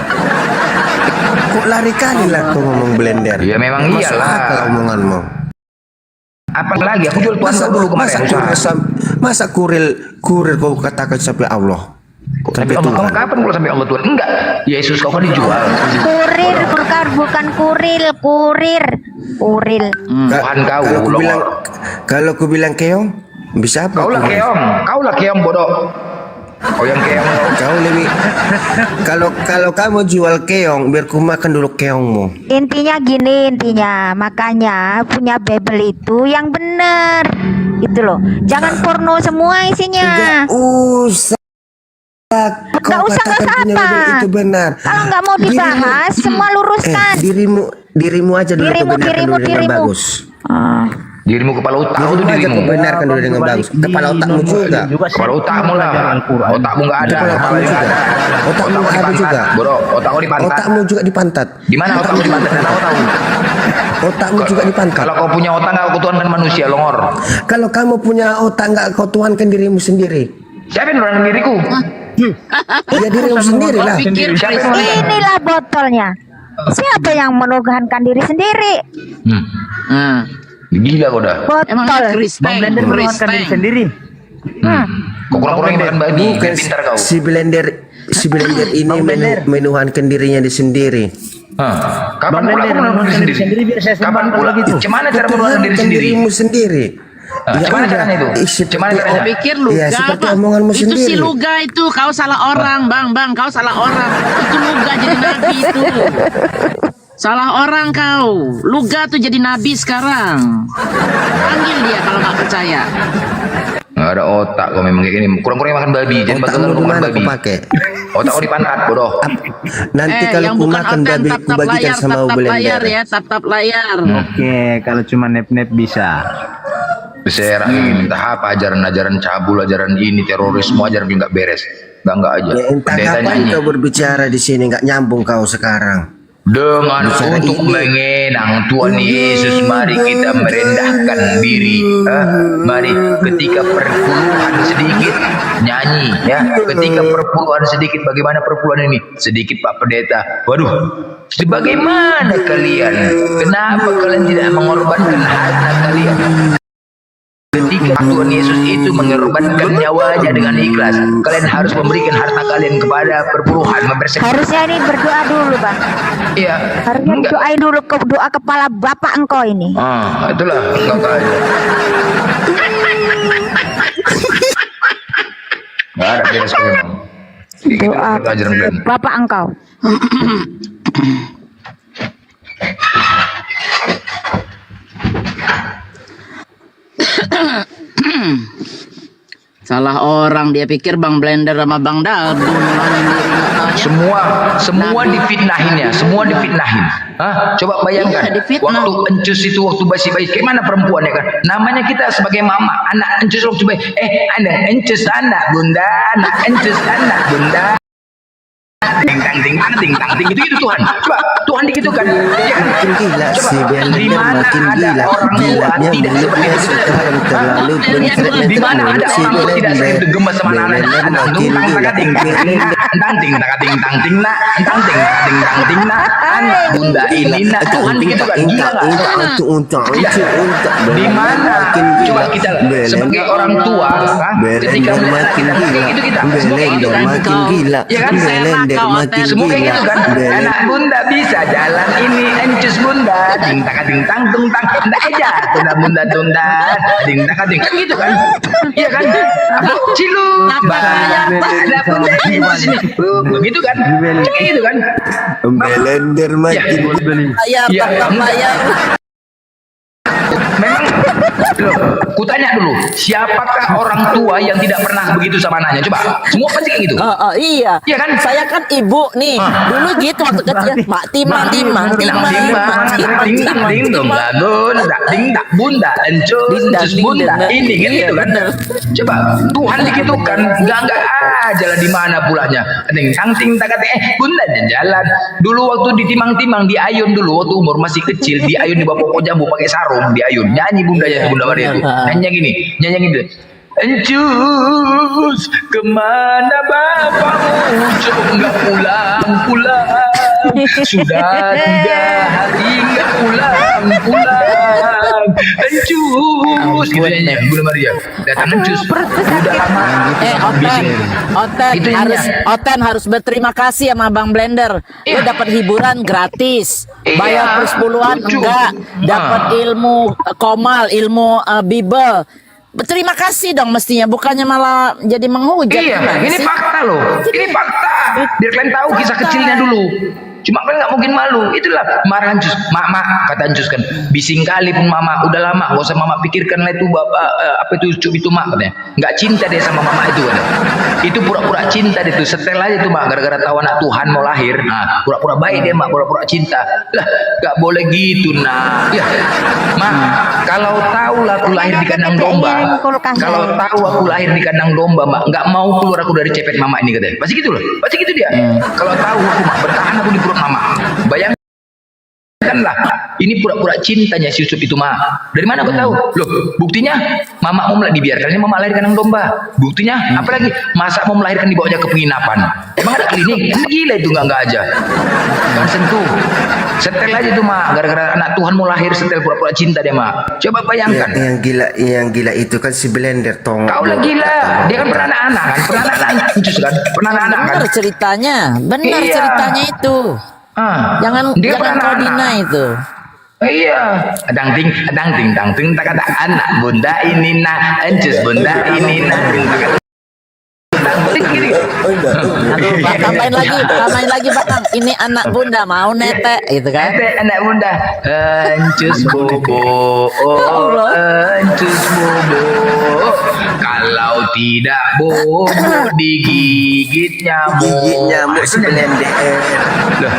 Kok lari kali lah kau ngomong blender?
Ya memang
Masuk
iyalah.
akal omonganmu.
Apalagi aku jual Tuhan kau dulu kemarin usaha.
Masa kurir kau katakan sampai Allah?
Tapi Allah kau kapan kalau sampai Allah Tuhan? Enggak. Yesus kau kan dijual.
Kurir, bukan kurir.
Tuhan kau.
Kalau ku bilang keong, bisa apa?
Kau lah keong bodoh. Kau yang keong.
Kau lebih kalau kamu jual keong, biar ku makan dulu keongmu.
Intinya gini, makanya punya Bible itu yang benar. Itu loh. Jangan porno semua isinya.
Enggak usah.
Nggak usah, nggak usah
punya
apa.
Bible itu benar.
Kalau nggak mau dibahas, semua luruskan.
Dirimu aja dulu kau benarkan dulu yang bagus.
Dirimu kepala otak
Yang
itu
itu aja
dirimu.
kau benarkan dulu dengan bagus. Kepala otakmu juga.
Kepala otakmu lah. Otakmu nggak ada.
Kepala
Kepala
otakmu
nggak
juga.
ada.
Otakmu
di
ada
pantat.
juga.
Bro, otakmu di pantat.
Otakmu juga di pantat.
Di mana otakmu di pantat? Dan aku tahu.
Otakmu juga di pantat.
Kalau kau punya otak nggak kau tuankan manusia, longor.
Kalau kamu punya otak nggak kau tuankan dirimu sendiri.
Siapa yang nuankan diriku?
Ya dirimu sendiri lah.
Pikir
Siapa yang nuankan?
Inilah botolnya. Siapa yang menuhankan diri sendiri?
Nah,
Gila kau dah.
emang
Botol.
Kristen. Kristen.
sendiri.
Kau kurang-kurang makan babi.
Bukan
Pintar kau.
si blender ini menuhankan dirinya di sendiri.
Hah? Kapan pula aku menuankan diri sendiri?
biar saya
Kapan
sembahkan
pula?
begitu.
Gimana cara menuankan diri
Tuhankan
sendiri?
dirimu sendiri.
Gimana caranya itu? Gimana caranya?
Pikir Luga
Ya, seperti
apa?
omonganmu
Itu si
sendiri.
Luga itu kau salah orang, Bang, kau salah orang. Itu Luga jadi nabi itu. Salah orang kau. Luga tuh jadi nabi sekarang. Panggil dia kalau nggak percaya.
Nggak ada otak kau memang kayak gini. Kurang-kurang makan babi. Jangan
Otakmu
bakal
di
makan
mana
babi.
kau pakai?
Otak kau di pantat, bodoh.
Nanti kalau
yang
ku
bukan
makan
oten,
babi ku
tap-tap
bagikan
layar,
sama
tap-tap layar
blender.
ya, tap-tap layar.
Oke, kalau cuma nep-nep bisa.
Beserak ini entah apa ajaran-ajaran cabul, ajaran ini terorisme, ajaran nggak beres. Nggak aja.
Ya entah
Pendeta
kapan
nyanyi.
kau berbicara di sini nggak nyambung kau sekarang.
Dengan
Bicara
untuk
ini.
mengenang Tuhan Yesus, mari kita merendahkan diri. Mari ketika perpuluhan sedikit nyanyi ya. Ketika perpuluhan sedikit, bagaimana perpuluhan ini? Sedikit Pak Pendeta. Waduh, bagaimana kalian? Kenapa kalian tidak mengorbankan harta kalian? Ketika Tuhan Yesus itu mengorbankan nyawanya dengan ikhlas, kalian harus memberikan harta kalian kepada perpuluhan, membersihkan.
Harusnya ini berdoa dulu, Bang.
Iya.
Harusnya
Enggak.
doain dulu ke doa kepala bapak engkau ini.
Itulah enggak aja. Nggak ada beres kok memang.
Doa
Itu ajaran kalian.
bapak engkau.
Salah orang, dia pikir Bang Blender sama Bang Dalbu nulanin diri katanya.
Semua difitnahinnya, semua difitnahin. Hah? Coba bayangkan,
Iya, difitnah.
waktu encus itu waktu bayi-bayi, gimana perempuan ya kan? Namanya kita sebagai mama, anak encus waktu bayi, anak encus anak bunda, anak encus anak bunda. Ting tang ting tang ting tang ting itu Tuhan. Coba Tuhan gitu kan? Ya kan?
Makin gila
Coba,
si
di
blender
mana
makin
ada
gila.
orang tua
Gilanya
tidak
mulutnya
seperti itu?
sekarang terlalu bencret.
Di mana ada orang tua tidak sering gemes sama anak-anak?
Blender
Anak
makin
tang
gila.
tang ting tang ting tang ting tang ting nak, tang ting ting tang ting nak, anak bunda ini nak. Tuhan begitu kan? Gila nggak? Ya. Di mana? Coba kita sebagai orang tua, ketika
Blender
melihat
makin
kita kayak gitu kita, semua kayak gitu
Blender
kan?
makin gila.
Ya kan?
Blender makin
Semua kayak
gila.
gitu kan? Anak bunda bisa jalan ini, encus bunda, ting tang ting tang tung tang, ndak aja, tunda bunda tunda, ting tang ting kan gitu kan? Iya kan? Cilu, ada bunda ini di sini, begitu kan? Kayak gitu kan?
Blender makin
Layar,
Ya,
tap-tap
enggak.
layar.
Memang loh, kutanya dulu, siapakah orang tua yang tidak pernah begitu sama anaknya? Coba, semua pasti kayak gitu.
Iya.
Iya kan?
Saya kan ibu nih. Dulu gitu waktu kecil. Mak timang timang timang
Ding dong lagun, ding dak bunda, encus bunda, ini gitu kan? Coba Tuhan gitu kan, enggak aja lah di mana pulanya. Ding tang ting tak kata bunda dan jalan. Dulu waktu ditimang-timang di ayun dulu waktu umur masih kecil di ayun di bawah pokok jambu pakai sarung di ayun nyanyi bundanya Bunda Maria itu nyanyi gini. Encus, kemana bapakmu? Coba nggak pulang. Sudah 3 hari nggak pulang. Encus, gitu nyanyi Bunda Maria. Datang Encus. Udah lama.
Oten harus berterima kasih sama Bang Blender. Lu dapat hiburan gratis. Bayar persepuluhan enggak. Dapat ilmu komal, ilmu Bible. Berterima kasih dong mestinya, bukannya malah jadi menghujat.
Iya,
gimana
ini
sih?
fakta loh. Ini fakta. Biar kalian tahu kisah kecilnya dulu. Cuma kalian nggak mungkin malu. Itulah marah Ancus. Mak, kata Ancus kan, bising kali pun mama. Udah lama, gak usah mama pikirkan lah itu bapak apa itu cup itu mak katanya. Nggak cinta dia sama mama itu katanya. Itu pura-pura cinta dia tuh. Setel aja tuh mak, gara-gara tahu anak Tuhan mau lahir. Nah, pura-pura baik dia mak, pura-pura cinta. Lah, nggak boleh gitu nak. Ya, mak, kalau tahu lah aku lahir di kandang domba. Kalau tahu aku lahir di kandang domba, mak, nggak mau keluar aku dari cepet mama ini katanya. Pasti gitu loh. Pasti gitu dia. Kalau tahu aku mak, bertahan aku di perut mama. Bayangkanlah, ini pura-pura cintanya si Yusuf itu mak. Dari mana aku tahu? Loh, buktinya mama mau dibiarkannya mama lahir di kandang domba. Buktinya apalagi masa mau melahirkan dibawanya ke penginapan. Emang ada klinik? Ini gila itu nggak aja. Kan sentuh. Setel aja tuh mak, gara-gara anak Tuhan mau lahir setel pura-pura cinta dia mak. Coba bayangkan.
Yang gila itu kan si Blender tong.
Kau lah gila. Dia kan pernah anak-anak kan, pernah anak-anak kan, pernah anak-anak kan.
Benar ceritanya, benar
Iya.
ceritanya itu. Jangan
dia
jangan kau deny itu.
Iya, dang ting tak kata anak bunda ini nak, Ancus bunda ini nak.
Aduh, Pak, tambahin lagi Bang. Ini anak bunda mau netek gitu kan.
Netek anak bunda. Ancus bobo, oh Ancus bobo. Kalau tidak bobo digigit nyamuk.
Gigit nyamuk si Blender.
Loh,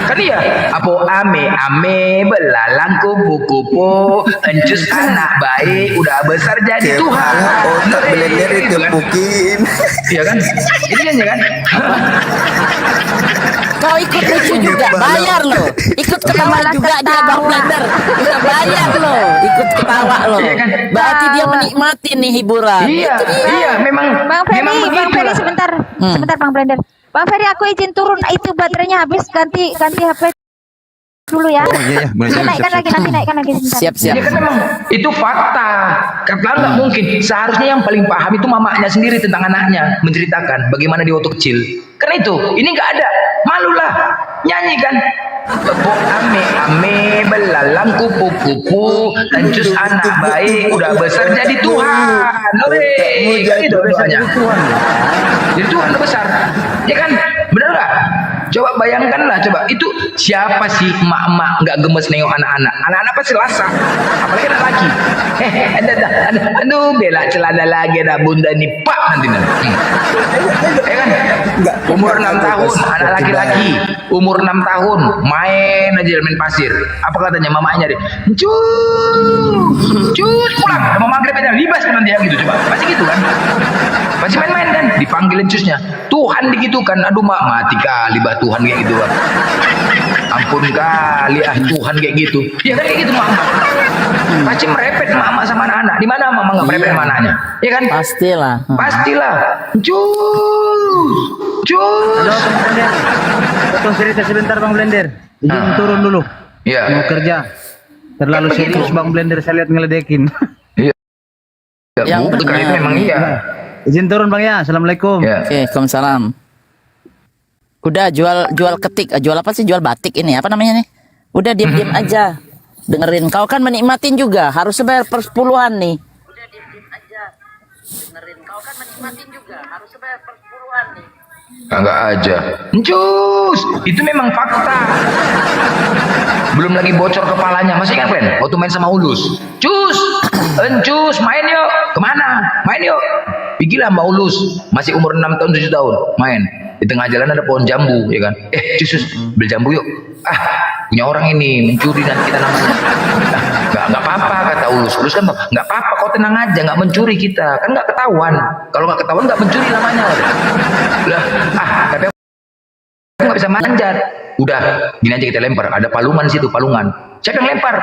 kan iya, apo ame belalang kupu-kupu. Ancus anak baik, udah besar jadi Tuhan.
Otak Blender ditempukin.
Iya kan? Ini kan?
Kau ikut lucu juga, bayar lo. Ikut ketawa juga dia Bang Blender. Udah bayar lo, ikut ketawa lo. Berarti dia menikmati nih hiburan.
Iya, memang.
Bang Ferry,
memang
Bang Ferry
begitulah.
sebentar Bang Blender. Bang Ferry, aku izin turun. Itu baterainya habis, ganti HP dulu ya.
Oh iya, boleh
Nanti naikkan lagi sebentar.
Siap.
Ya kan memang itu fakta. Karena nggak mungkin. Seharusnya yang paling paham itu mamanya sendiri tentang anaknya, menceritakan bagaimana dia waktu kecil. Karena itu, ini nggak ada. Malulah, nyanyi kan. Bebok ame belalang kupu-kupu, Ancus anak baik, udah besar jadi Tuhan. Itu doanya. Jadi Tuhan udah besar. Ya kan? Benar nggak? Coba bayangkanlah, coba itu siapa sih emak-emak nggak gemes nengok anak-anak? Anak-anak pasti lasak, apalagi anak laki. Aduh, bela celana lagi ada bunda nih pak nanti. Ya kan? Umur 6 tahun, anak laki-laki, umur 6 tahun, main aja main pasir. Apa katanya mamanya deh? Cus pulang, mau maghrib aja libas kan dia gitu coba. Pasti gitu kan? Pasti main-main kan? Dipanggilin cusnya. Tuhan digitukan, aduh mak mati kali bah Tuhan kayak gitu bah. Ampun kali Tuhan kayak gitu. Ya kan kayak gitu mama. Pasti merepet mama sama anak-anak. Di mana mama nggak merepet sama anaknya? Ya kan?
Pastilah.
Halo Bang Blender. Potong cerita sebentar Bang Blender. Izin turun dulu.
Iya.
Mau kerja. Terlalu serius Bang Blender saya lihat ngeledekin.
Ya,
Yang
bukan
benar.
itu memang iya.
Izin turun Bang ya. Assalamualaikum.
Ya.
Oke, Waalaikumsalam. Udah jual ketik, jual apa sih? Jual batik ini apa namanya nih? Udah diam-diam aja. Dengerin, kau kan menikmatin juga, harus bayar persepuluhan nih. Udah diam-diam aja. Dengerin, kau kan menikmatin juga, harus bayar persepuluhan nih.
Enggak aja. Encus, itu memang fakta. Belum lagi bocor kepalanya. Masih ingat kan? Waktu main sama Ulus. Encus, main yuk. Kemana? Main yuk. Pigilah sama Ulus. Masih umur 6 tahun, 7 tahun. Main. Di tengah jalan ada pohon jambu, ya kan? Cus, beli jambu yuk. Punya orang ini, mencuri nanti kita namanya. Nggak apa-apa, kata Ulus. Ulus kan, nggak apa-apa, kau tenang aja, nggak mencuri kita. Kan nggak ketahuan. Kalau nggak ketahuan, nggak mencuri namanya. Lah, tapi aku nggak bisa manjat. Udah, gini aja kita lempar. Ada palungan di situ, palungan. Siapa yang lempar?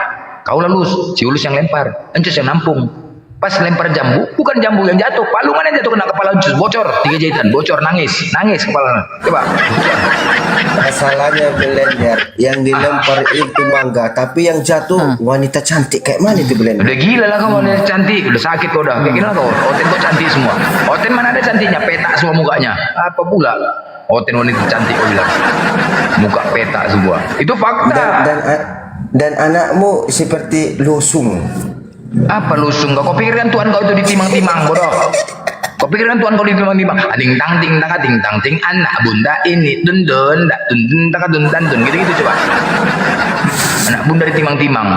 Kau lah Ulus, si Ulus yang lempar. Encus yang nampung. Pas lempar jambu, bukan jambu yang jatuh, palungan yang jatuh kena kepala Encus, bocor, 3 jahitan, bocor, nangis kepala. Coba.
Masalahnya Blender yang dilempar itu mangga, tapi yang jatuh wanita cantik kayak mana itu Blender?
Udah gila lah kamu, udah cantik, udah sakit kau udah. Kayak gila kau, Oten kau cantik semua. Oten mana ada cantiknya, petak semua mukanya. Apa pula? Oten wanita cantik kau bilang. Muka petak semua. Itu fakta.
Dan anakmu seperti lusung.
Apa lusung? Kau pikirkan Tuhan kau itu ditimang-timang, bodoh. Kau pikir kan Tuhan kau ditimbang-timbang? Ading tang ting tang ting tang ting anak bunda ini dun dun dak dun dun tak dun dan dun gitu coba. Anak bunda ditimbang-timbang.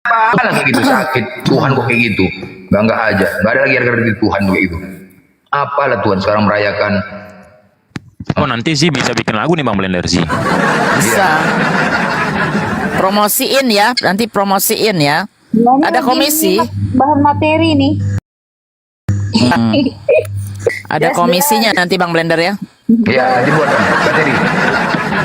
Apa lagi gitu sakit Tuhan kok kayak gitu? Enggak aja. Enggak ada lagi harga diri Tuhan kayak gitu. Apalah Tuhan sekarang merayakan.
Oh nanti sih bisa bikin lagu nih Bang Blender sih.
Bisa. Promosiin ya, nanti promosiin ya. Ada komisi.
Bahan materi nih.
Ada komisinya nanti Bang Blender ya.
Ya nanti buat materi.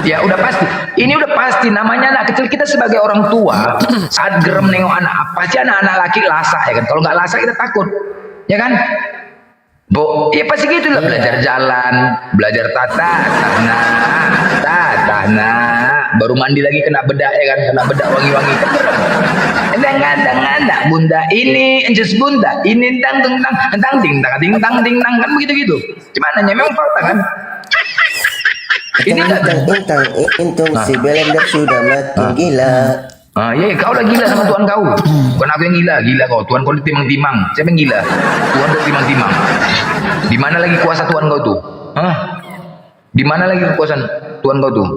Ya udah pasti. Ini udah pasti namanya anak kecil kita sebagai orang tua saat gerem nengok anak pasti anak-anak laki lasah ya kan. Kalau nggak lasah kita takut, ya kan? Bu, ya pasti gitu lah belajar jalan, belajar tata, baru mandi lagi kena bedak ya kan, kena bedak wangi-wangi. Enggak, bunda ini, enjes bunda, ini tang kan begitu gitu. Gimana? Memang fakta kan? Ini
Intung si Blender sudah makin gila.
Iya, kau lah gila sama Tuhan kau. Bukan aku yang gila kau. Tuhan kau ditimang-timang. Siapa yang gila? Tuhan kau timang-timang. Di mana lagi kuasa Tuhan kau tuh? Di mana lagi kekuasaan Tuhan kau tuh?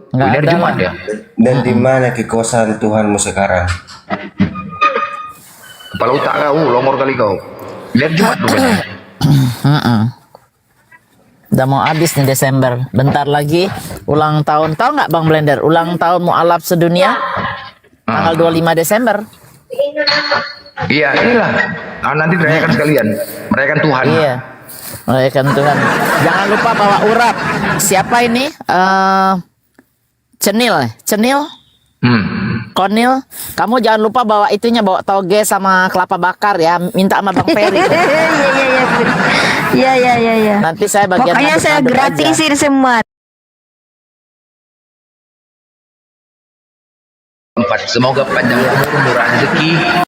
Ini hari Jumat ya.
Dan di mana kekuasaan Tuhanmu sekarang?
Kepala otak kau, longor kali kau. Lihat Jumat rupanya.
Udah mau habis nih Desember. Bentar lagi ulang tahun. Tahu nggak Bang Blender? Ulang tahun mualaf sedunia tanggal 25 Desember.
Iya, inilah. Nanti merayakan sekalian. Merayakan Tuhan.
Iya. Merayakan Tuhan. Jangan lupa bawa urap. Siapa ini? Cenil. Konil, kamu jangan lupa bawa itunya, bawa toge sama kelapa bakar ya. Minta sama Bang Ferry.
Iya.
Nanti saya bagian
Pokoknya saya
ngaduk-ngaduk
gratisin
aja.
semua.
Semoga panjang umur, murah rezeki,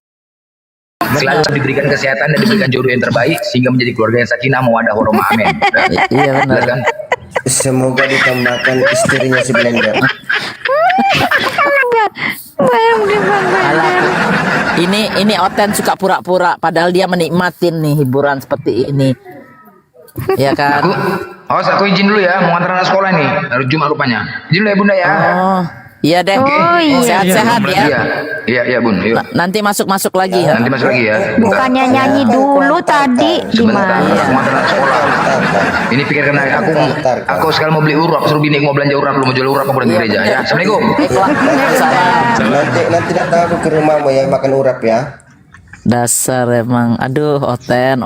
selalu diberikan kesehatan dan diberikan jodoh yang terbaik sehingga menjadi keluarga yang sakinah mawaddah warahmah. Amin.
Iya benar
kan?
Semoga ditambahkan istrinya si Blender.
Ini Oten suka pura-pura padahal dia menikmatin nih hiburan seperti ini. Ya kan?
Aku izin dulu ya, mau ngantar anak sekolah nih. Hari Jumat rupanya. Izin dulu ya Bunda ya.
Oh, iya deh. Sehat-sehat ya.
Iya Bun. Yuk.
Nanti masuk lagi.
Nanti masuk lagi ya.
Bukannya nyanyi dulu tadi
Sebentar,
gimana?
aku ngantar anak sekolah. Ini pikirkan aku sekarang mau beli urap, suruh bini mau belanja urap, lu mau jual urap aku di gereja ya. Assalamualaikum.
Nanti datang aku ke rumahmu ya makan urap ya.
Dasar emang. Aduh, Oten.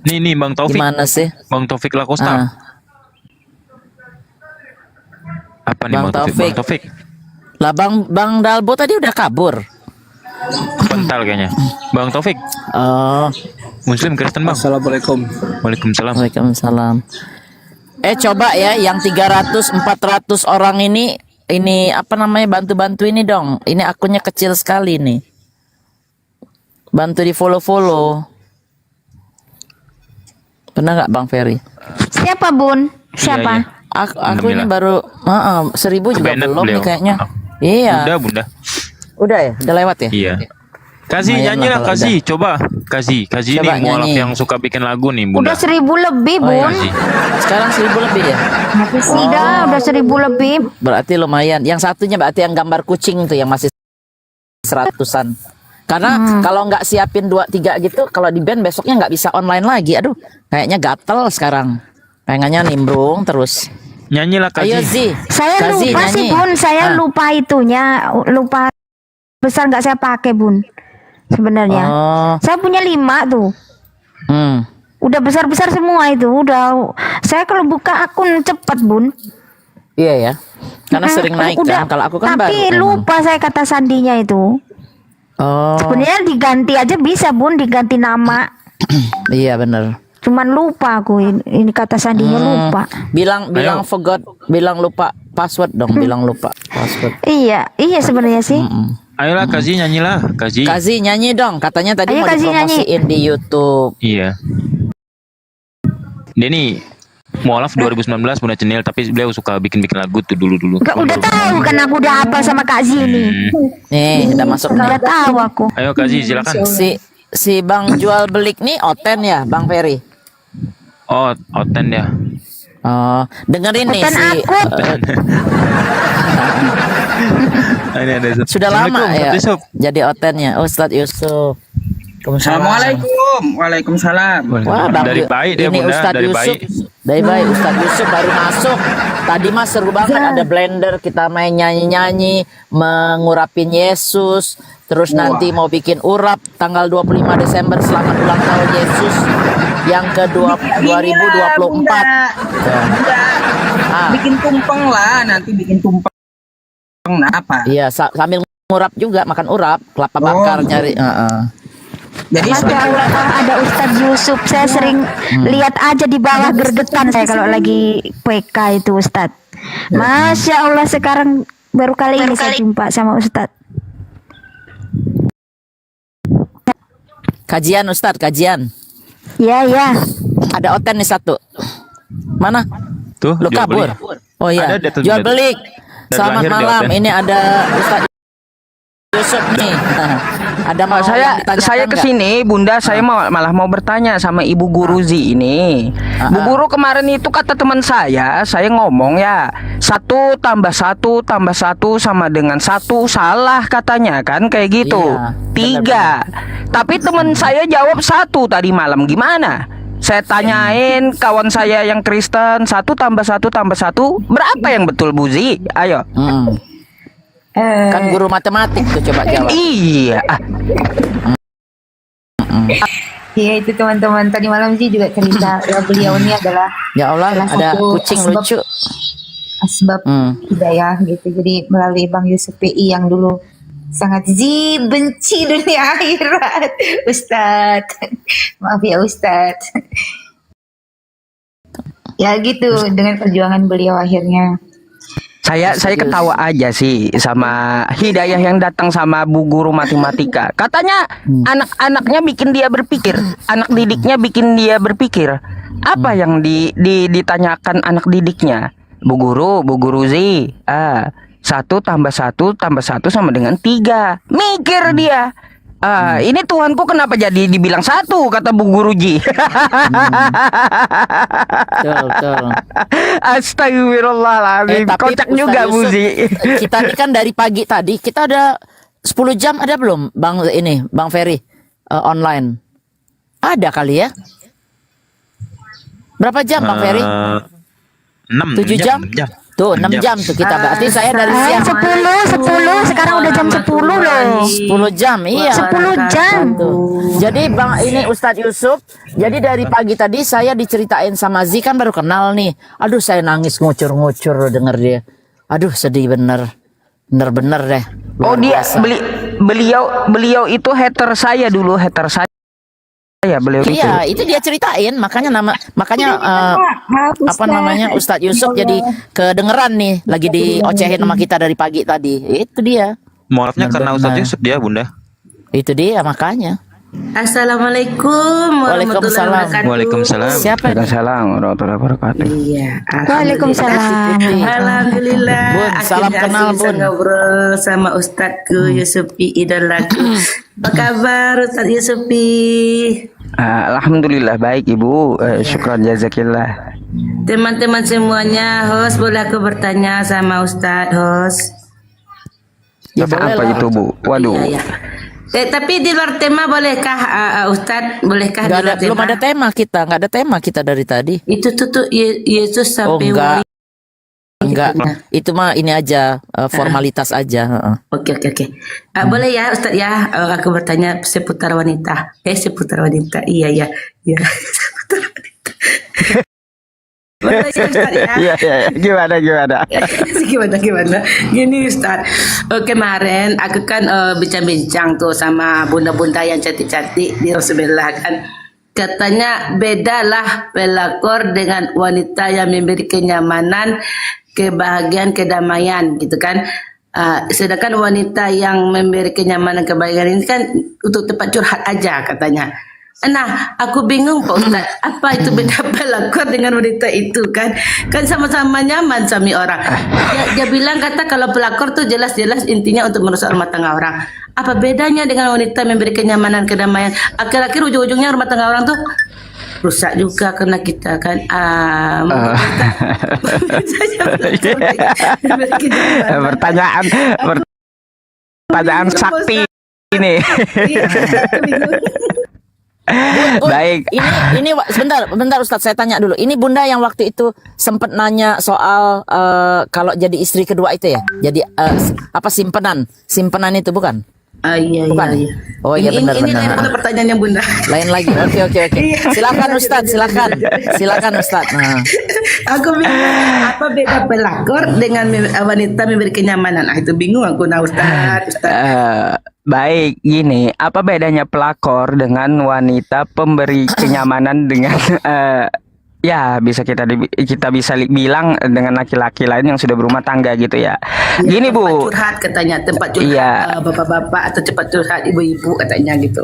Nih Bang Taufik.
Gimana sih?
Bang Taufik Lakosta. Apa nih Bang Taufik?
Lah Bang Dalbo tadi udah kabur.
Bentar kayaknya. Bang Taufik. Muslim Kristen Bang.
Assalamualaikum.
Waalaikumsalam. Coba ya yang 300-400 orang ini apa namanya, bantu ini dong. Ini akunnya kecil sekali nih. Bantu di follow. Pernah nggak Bang Ferry?
Siapa Bun? Siapa?
Iya.
Aku ini baru 1000 juga belum nih kayaknya. Iya.
Bunda.
Udah ya? Udah lewat ya?
Iya. Kasih nyanyi lah, kasih. Coba. Kasih
Coba
nih mualaf
nyanyi.
yang suka bikin lagu nih Bunda.
Udah 1000 lebih Bun.
Sekarang 1000 lebih ya?
Udah 1000 lebih.
Berarti lumayan. Yang satunya berarti yang gambar kucing tuh yang masih 100-an. Karena kalau nggak siapin 2-3 gitu, kalau di band besoknya nggak bisa online lagi. Aduh, kayaknya gatel sekarang. Pengennya nimbrung terus.
Nyanyilah Kazi.
Ayo Zi.
Saya
Kazi,
lupa sih
nyanyi.
Bun, saya lupa itunya, lupa besar nggak saya pakai Bun. Sebenarnya. Saya punya 5 tuh. Udah besar-besar semua itu. Udah. Saya kalau buka akun cepet Bun.
Iya ya. Karena sering naik kan. Kalau aku kan
tapi
baru.
lupa saya kata sandinya itu. Sebenarnya diganti aja bisa Bun, diganti nama.
Iya bener.
Cuman lupa aku ini kata sandinya lupa.
Bilang forgot, bilang lupa password dong, bilang lupa password.
Iya sebenarnya sih.
Ayolah Kazi, nyanyilah Kazi.
Kazi nyanyi dong, katanya tadi
Ayo,
mau
Kazi
dipromosiin di YouTube.
Iya. Denny mualaf 2019 Bunda Cenil, tapi beliau suka bikin lagu tuh dulu.
Enggak, udah tahu kan aku udah hafal sama Kak Zini.
Nih, udah masuk nih.
Udah tahu aku.
Ayo Kazi silakan.
si Bang jual belik nih Oten ya, Bang Ferry.
Oh, Oten ya.
Oh, dengerin nih
Oten
si
akut.
Ini ada Ustaz.
sudah lama
Assalamualaikum,
ya
Ustaz Yusuf.
jadi Otennya Ustadz Yusuf.
Assalamualaikum. Waalaikumsalam.
Wah, Bang,
Dari bayi dia,
ini
Bunda,
Ustadz
dari
Yusuf.
bayi.
Dari bayi Ustadz Yusuf baru masuk. Tadi mah seru banget, ada blender, kita main nyanyi-nyanyi, mengurapin Yesus. Terus nanti mau bikin urap tanggal 25 Desember selamat ulang tahun Yesus yang ke-2024.
Bunda.
Ah,
Bikin tumpeng lah, nanti bikin tumpeng. Nah, apa?
iya, sambil ngurap juga, makan urap, kelapa bakar nyari.
Jadi
Masya Allah, ada Ustadz Yusuf. Saya sering lihat aja di bawah gergetan saya kalau lagi PK itu Ustadz. Masya Allah, sekarang baru kali ini saya jumpa sama Ustadz.
Kajian Ustadz, kajian.
Ya, ya.
Ada Oten nih satu. Mana?
Tuh,
Lu
jual
kabur.
beli.
Oh iya,
Ada,
jual belik.
Dari
Selamat
lahir dia
malam.
Oten.
Ini ada Ustadz Yusuf nih. Ada mau
Saya
ditanyakan nggak?
kesini Bunda, saya malah mau bertanya sama Ibu Guru Zi ini. Bu Guru kemarin itu kata teman saya ngomong ya 1 tambah 1 tambah 1 sama dengan 1, salah katanya kan kayak gitu.
Iya,
3. Tapi teman saya jawab 1 tadi malam, gimana? Saya tanyain kawan saya yang Kristen, 1 tambah 1 tambah 1 berapa yang betul Bu Zi? Ayo.
Kan guru matematik tuh, coba jawab.
Iya.
Iya, itu teman-teman tadi malam sih juga cerita ya, beliau ini adalah
Ya Allah,
salah
ada
satu
kucing
asbab-
lucu.
asbab hidayah gitu. Jadi melalui Bang Yusuf PI yang dulu sangat benci dunia akhirat, Ustadz. Maaf ya Ustadz. Ya gitu, dengan perjuangan beliau akhirnya.
Saya ketawa aja sih sama hidayah yang datang sama Bu Guru matematika. Katanya anak-anaknya bikin dia berpikir, anak didiknya bikin dia berpikir. Apa yang ditanyakan anak didiknya? Bu Guru Zi, 1 tambah 1 tambah 1 sama dengan 3. Mikir dia. Ini Tuhanku kenapa jadi dibilang 1, kata Bu Guru Ji.
Betul.
Astagfirullahaladzim. Kocak
Ustaz
juga Bu
Yusuf,
Zi.
kita ini kan dari pagi tadi kita ada 10 jam ada belum Bang Ferry online? Ada kali ya? Berapa jam Bang Ferry?
6
7 jam? Tuh 6 jam tuh kita, berarti saya dari siang
10, sekarang udah jam 10 loh.
10 jam, iya.
10 jam.
Jadi Bang ini Ustadz Yusuf, jadi dari pagi tadi saya diceritain sama Zi, kan baru kenal nih. Aduh, saya nangis ngucur-ngucur denger dia. Aduh, sedih bener. Bener-bener deh.
Oh, dia beliau itu hater saya dulu, hater saya. Ya, beliau itu.
Iya, itu dia ceritain, makanya apa namanya Ustadz Yusuf jadi kedengeran nih, lagi diocehin sama kita dari pagi tadi. Itu dia.
Maafnya karena Ustadz Yusuf dia, Bunda.
Itu dia makanya.
Assalamualaikum warahmatullahi wabarakatuh.
Waalaikumsalam.
Siapa?
Waalaikumsalam warahmatullahi wabarakatuh.
Iya.
Waalaikumsalam.
Alhamdulillah.
Bun, salam
akhirnya
kenal,
saya bisa
Bun.
ngobrol sama Ustadzku Yusufi idolaku. Apa kabar Ustadz Yusufi?
Alhamdulillah baik Ibu. Syukran jazakillah.
Teman-teman semuanya, host boleh aku bertanya sama Ustadz host?
Ya, boleh
Apa
lah.
itu Bu? Waduh.
Iya, iya. Tapi di luar tema bolehkah Ustadz? Bolehkah di luar tema?
Belum ada tema kita, nggak ada tema kita dari tadi.
Itu tuh Yesus sampai
Enggak. Itu mah ini aja formalitas aja.
Oke. Boleh ya Ustadz ya, aku bertanya seputar wanita. Seputar wanita. Iya. Seputar wanita. Boleh ya Ustadz ya.
Iya. Gimana?
Gimana? Gini Ustadz, kemarin aku kan bincang-bincang tuh sama bunda-bunda yang cantik-cantik di Rasulullah kan. Katanya bedalah pelakor dengan wanita yang memberi kenyamanan, kebahagiaan, kedamaian gitu kan. Sedangkan wanita yang memberi kenyamanan, kebahagiaan ini kan untuk tempat curhat aja katanya. Nah, aku bingung Pak Ustaz, apa itu beda pelakor dengan wanita itu kan? Kan sama-sama nyaman suami orang. Dia bilang kata kalau pelakor tuh jelas-jelas intinya untuk merusak rumah tangga orang. Apa bedanya dengan wanita memberi kenyamanan, kedamaian? Akhir-akhir ujung-ujungnya rumah tangga orang tuh rusak juga karena kita kan
pertanyaan sakti ini. Baik.
Ini sebentar Ustadz, saya tanya dulu. Ini Bunda yang waktu itu sempat nanya soal kalau jadi istri kedua itu ya. Jadi apa simpenan itu bukan?
Iya,
bukan.
iya.
Oh iya benar.
Ini lain pertanyaannya Bunda.
Lain lagi. Oke. Silakan Ustadz, silakan Ustadz. Nah.
Aku bingung apa beda pelakor dengan wanita memberi kenyamanan. Itu bingung aku Ustadz.
Baik, gini, apa bedanya pelakor dengan wanita pemberi kenyamanan dengan ya bisa kita bisa bilang dengan laki-laki lain yang sudah berumah tangga gitu ya. Gini Bu,
tempat curhat katanya, tempat curhat bapak-bapak atau tempat curhat ibu-ibu katanya gitu.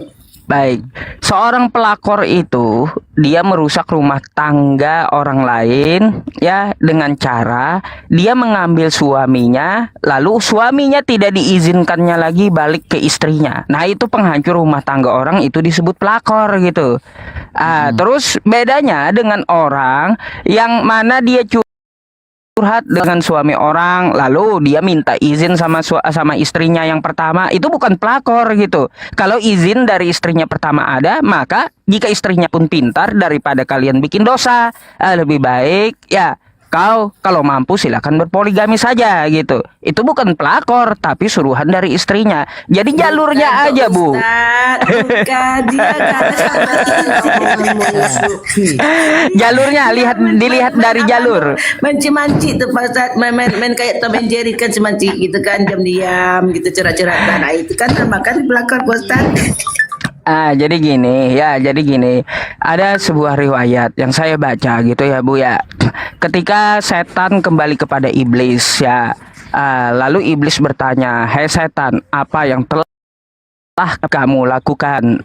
Baik, seorang pelakor itu dia merusak rumah tangga orang lain ya dengan cara dia mengambil suaminya, lalu suaminya tidak diizinkannya lagi balik ke istrinya. Nah itu penghancur rumah tangga orang, itu disebut pelakor gitu. Terus bedanya dengan orang yang mana dia curhat dengan suami orang, lalu dia minta izin sama istrinya yang pertama, itu bukan pelakor gitu. Kalau izin dari istrinya pertama ada, maka jika istrinya pun pintar, daripada kalian bikin dosa, lebih baik ya kau kalau mampu silakan berpoligami saja gitu. Itu bukan pelakor tapi suruhan dari istrinya. Jadi jalurnya aja Bu. Jalurnya dilihat dari jalur.
Manci-manci tuh Pak Ustaz, main kayak Tom and Jerry kan semanci gitu kan, diam-diam gitu curhat-curhatan. Nah itu kan namakan pelakor Pak Ustaz.
Jadi gini, ada sebuah riwayat yang saya baca gitu ya Bu ya. Ketika setan kembali kepada iblis ya, lalu iblis bertanya, "Hei setan, apa yang telah kamu lakukan?"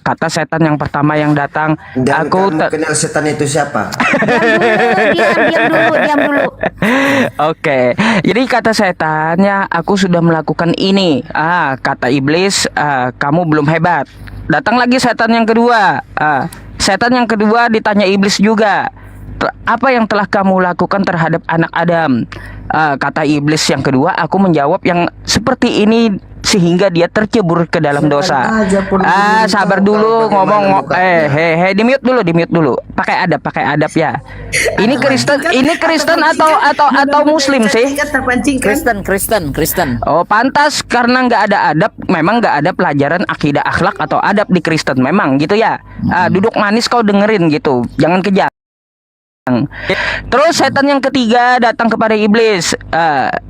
Kata setan yang pertama yang datang,
dan kamu kenal setan itu siapa?
Diam dulu.
Oke, jadi kata setannya, aku sudah melakukan ini. Kata iblis, kamu belum hebat. Datang lagi setan yang kedua. Setan yang kedua ditanya iblis juga, apa yang telah kamu lakukan terhadap anak Adam? Kata iblis yang kedua, aku menjawab yang seperti ini sehingga dia tercebur ke dalam dosa. Sabar dulu ngomong. Di mute dulu. Pakai adab ya. Ini Kristen atau Muslim sih?
Kristen.
Oh pantas, karena nggak ada adab. Memang nggak ada pelajaran akidah, akhlak atau adab di Kristen. Memang gitu ya. Duduk manis kau dengerin gitu. Jangan kejam. Terus setan yang ketiga datang kepada iblis.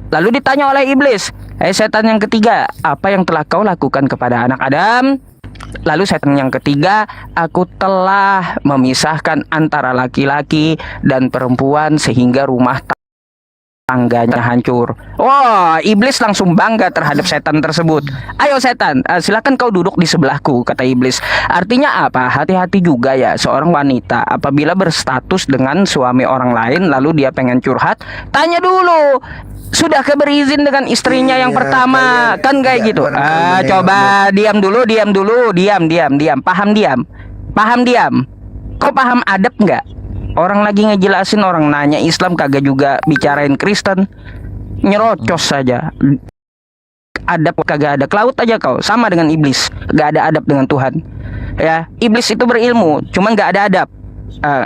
Lalu ditanya oleh iblis, "Hei setan yang ketiga, apa yang telah kau lakukan kepada anak Adam?" Lalu setan yang ketiga, aku telah memisahkan antara laki-laki dan perempuan sehingga rumah tangganya hancur. Wah, iblis langsung bangga terhadap setan tersebut. Ayo setan, silakan kau duduk di sebelahku, kata iblis. Artinya apa? Hati-hati juga ya seorang wanita apabila berstatus dengan suami orang lain lalu dia pengen curhat, tanya dulu, sudahkah berizin dengan istrinya yang pertama? Kan kayak gitu. Coba diam dulu. Paham diam. Kau paham adab nggak? Orang lagi ngejelasin, orang nanya Islam kagak juga bicarain Kristen, nyerocos saja. Adab kagak ada, kelaut aja kau, sama dengan iblis, gak ada adab dengan Tuhan. Ya, iblis itu berilmu, cuman gak ada adab.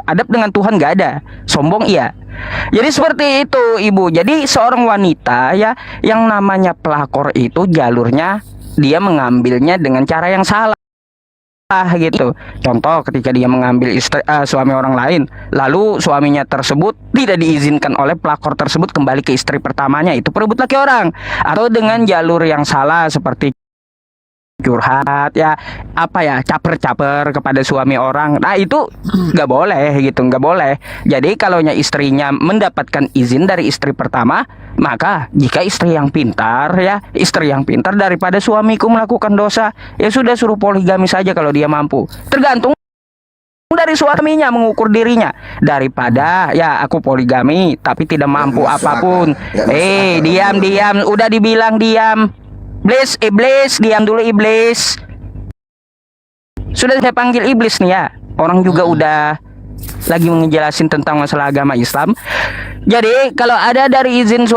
Adab dengan Tuhan gak ada, sombong iya. Jadi seperti itu Ibu. Jadi seorang wanita ya, yang namanya pelakor itu jalurnya dia mengambilnya dengan cara yang salah gitu. Contoh ketika dia mengambil suami orang lain, lalu suaminya tersebut tidak diizinkan oleh pelakor tersebut kembali ke istri pertamanya, itu perebut laki orang. Atau dengan jalur yang salah seperti curhat ya, apa ya, caper-caper kepada suami orang. Nah itu nggak boleh gitu, nggak boleh. Jadi kalau istrinya mendapatkan izin dari istri pertama, maka jika istri yang pintar ya, istri yang pintar daripada suamiku melakukan dosa, ya sudah suruh poligami saja kalau dia mampu. Tergantung dari suaminya mengukur dirinya, daripada ya aku poligami tapi tidak mampu apapun. Diam, udah dibilang diam. Iblis, diam dulu iblis. Sudah saya panggil iblis nih ya. Orang juga udah lagi ngejelasin tentang masalah agama Islam. Jadi kalau ada dari izin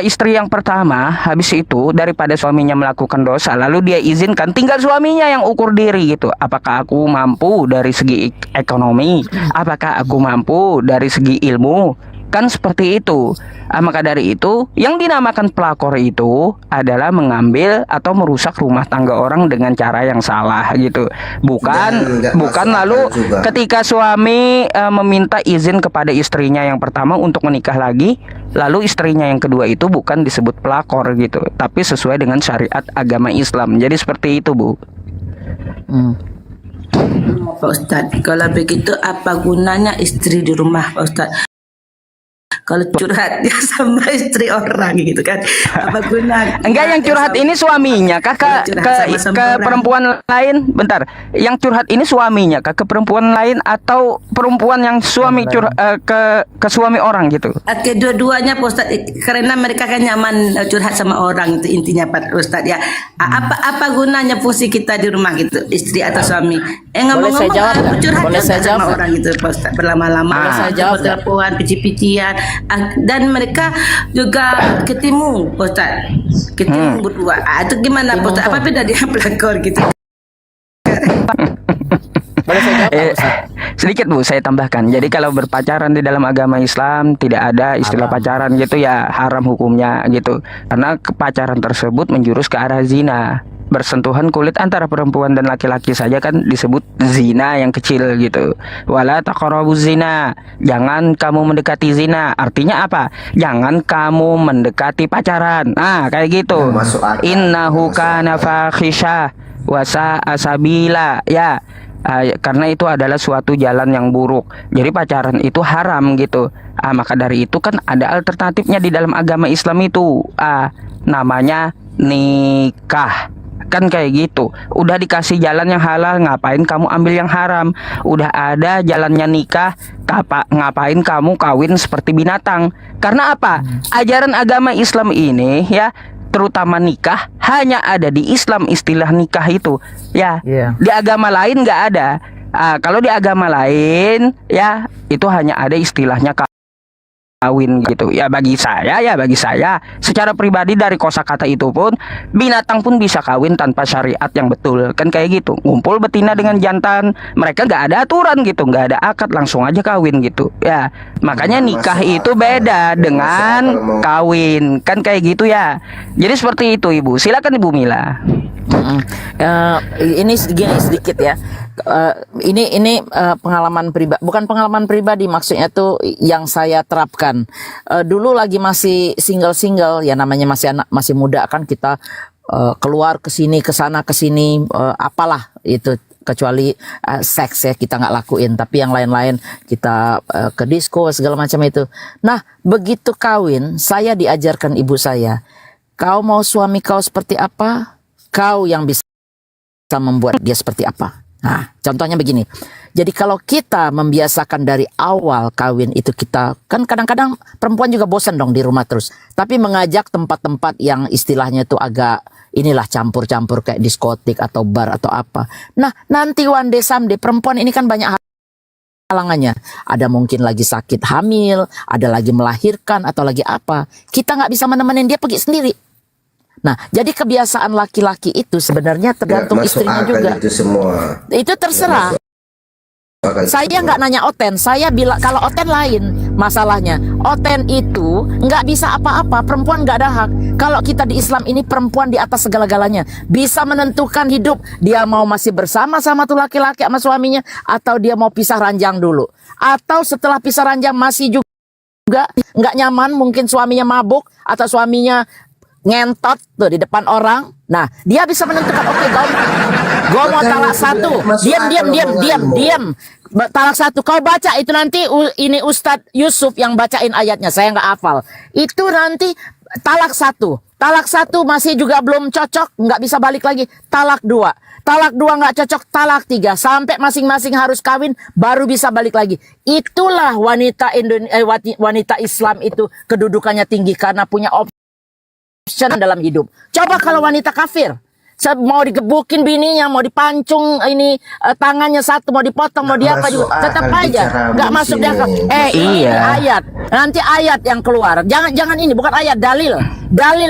istri yang pertama, habis itu daripada suaminya melakukan dosa, lalu dia izinkan, tinggal suaminya yang ukur diri gitu. Apakah aku mampu dari segi ekonomi? Apakah aku mampu dari segi ilmu? Kan seperti itu. Maka dari itu, yang dinamakan pelakor itu adalah mengambil atau merusak rumah tangga orang dengan cara yang salah gitu. Bukan lalu ketika suami meminta izin kepada istrinya yang pertama untuk menikah lagi, lalu istrinya yang kedua itu bukan disebut pelakor gitu, tapi sesuai dengan syariat agama Islam. Jadi seperti itu, Bu.
Pak Ustadz, kalau begitu apa gunanya istri di rumah, Pak Ustadz? Kalau curhat dia sama istri orang gitu kan, apa guna?
Enggak, yang curhat ini suaminya kah ke perempuan lain? Bentar, yang curhat ini suaminya kah ke perempuan lain atau perempuan yang suami ke suami orang gitu?
Kedua-duanya Pak Ustadz, karena mereka kan nyaman curhat sama orang, itu intinya Pak Ustadz ya. Apa gunanya fungsi kita di rumah gitu, istri atau suami? Ngomong-ngomong curhat sama orang gitu Pak Ustadz, berlama-lama.
Boleh saya jawab,
telepon, pici-pician. Dan mereka juga ketemu Pak Ustadz, ketemu berdua. Itu gimana Pak Ustadz? Apa beda dia pelakor gitu?
Sedikit Bu, saya tambahkan. Jadi kalau berpacaran di dalam agama Islam tidak ada istilah pacaran gitu ya, haram hukumnya gitu. Karena pacaran tersebut menjurus ke arah zina. Bersentuhan kulit antara perempuan dan laki-laki saja kan disebut zina yang kecil gitu. Wala taqrabuz zina, jangan kamu mendekati zina. Artinya apa? Jangan kamu mendekati pacaran. Nah kayak gitu. Innahu kana fakhisha wa sa'a sabila ya. Karena itu adalah suatu jalan yang buruk. Jadi pacaran itu haram gitu. Maka dari itu kan ada alternatifnya di dalam agama Islam itu. Namanya nikah. Kan kayak gitu. Udah dikasih jalan yang halal, ngapain kamu ambil yang haram? Udah ada jalannya nikah, ngapain kamu kawin seperti binatang? Karena apa? Ajaran agama Islam ini ya, terutama nikah, hanya ada di Islam istilah nikah itu ya. Di agama lain nggak ada. Kalau di agama lain ya itu hanya ada istilahnya kawin gitu ya. Bagi saya secara pribadi dari kosakata itu pun binatang pun bisa kawin tanpa syariat yang betul kan kayak gitu. Ngumpul betina dengan jantan, mereka nggak ada aturan gitu, nggak ada akad, langsung aja kawin gitu ya. Makanya nikah itu beda dengan kawin kan kayak gitu ya. Jadi seperti itu Ibu. Silakan Ibu Mila.
Ini sedikit ya. Ini pengalaman pribadi, bukan pengalaman pribadi, maksudnya tuh yang saya terapkan. Dulu lagi masih single ya, namanya masih muda kan, kita keluar ke sini ke sana ke sini, apalah itu, kecuali seks ya kita nggak lakuin, tapi yang lain-lain kita ke disco segala macam itu. Nah begitu kawin, saya diajarkan ibu saya, kau mau suami kau seperti apa, kau yang bisa membuat dia seperti apa. Nah, contohnya begini. Jadi kalau kita membiasakan dari awal kawin itu, kita kan kadang-kadang perempuan juga bosan dong di rumah terus. Tapi mengajak tempat-tempat yang istilahnya itu agak inilah campur-campur kayak diskotik atau bar atau apa. Nah, nanti one day someday perempuan ini kan banyak halangannya. Ada mungkin lagi sakit hamil, ada lagi melahirkan atau lagi apa. Kita nggak bisa menemenin dia, pergi sendiri. Nah, jadi kebiasaan laki-laki itu sebenarnya tergantung istrinya juga. Itu terserah. Saya nggak nanya Oten, saya bilang kalau Oten lain masalahnya. Oten itu nggak bisa apa-apa, perempuan nggak ada hak. Kalau kita di Islam ini perempuan di atas segala-galanya, bisa menentukan hidup dia mau masih bersama-sama tuh laki-laki sama suaminya, atau dia mau pisah ranjang dulu, atau setelah pisah ranjang masih juga nggak nyaman, mungkin suaminya mabuk atau suaminya ngentot tuh di depan orang. Nah, dia bisa menentukan, oke, gue mau talak satu. Diam. Talak satu. Kau baca itu nanti ini Ustadz Yusuf yang bacain ayatnya. Saya nggak hafal. Itu nanti talak satu. Talak satu masih juga belum cocok, nggak bisa balik lagi. Talak dua. Talak dua nggak cocok, talak tiga. Sampai masing-masing harus kawin, baru bisa balik lagi. Itulah wanita Islam itu kedudukannya tinggi karena punya opsi dalam hidup. Coba kalau wanita kafir, mau digebukin bininya, mau dipancung ini tangannya satu, mau dipotong, mau diapa juga, tetap aja nggak masuk di akal. Ini ayat, nanti ayat yang keluar. Jangan ini, bukan ayat, dalil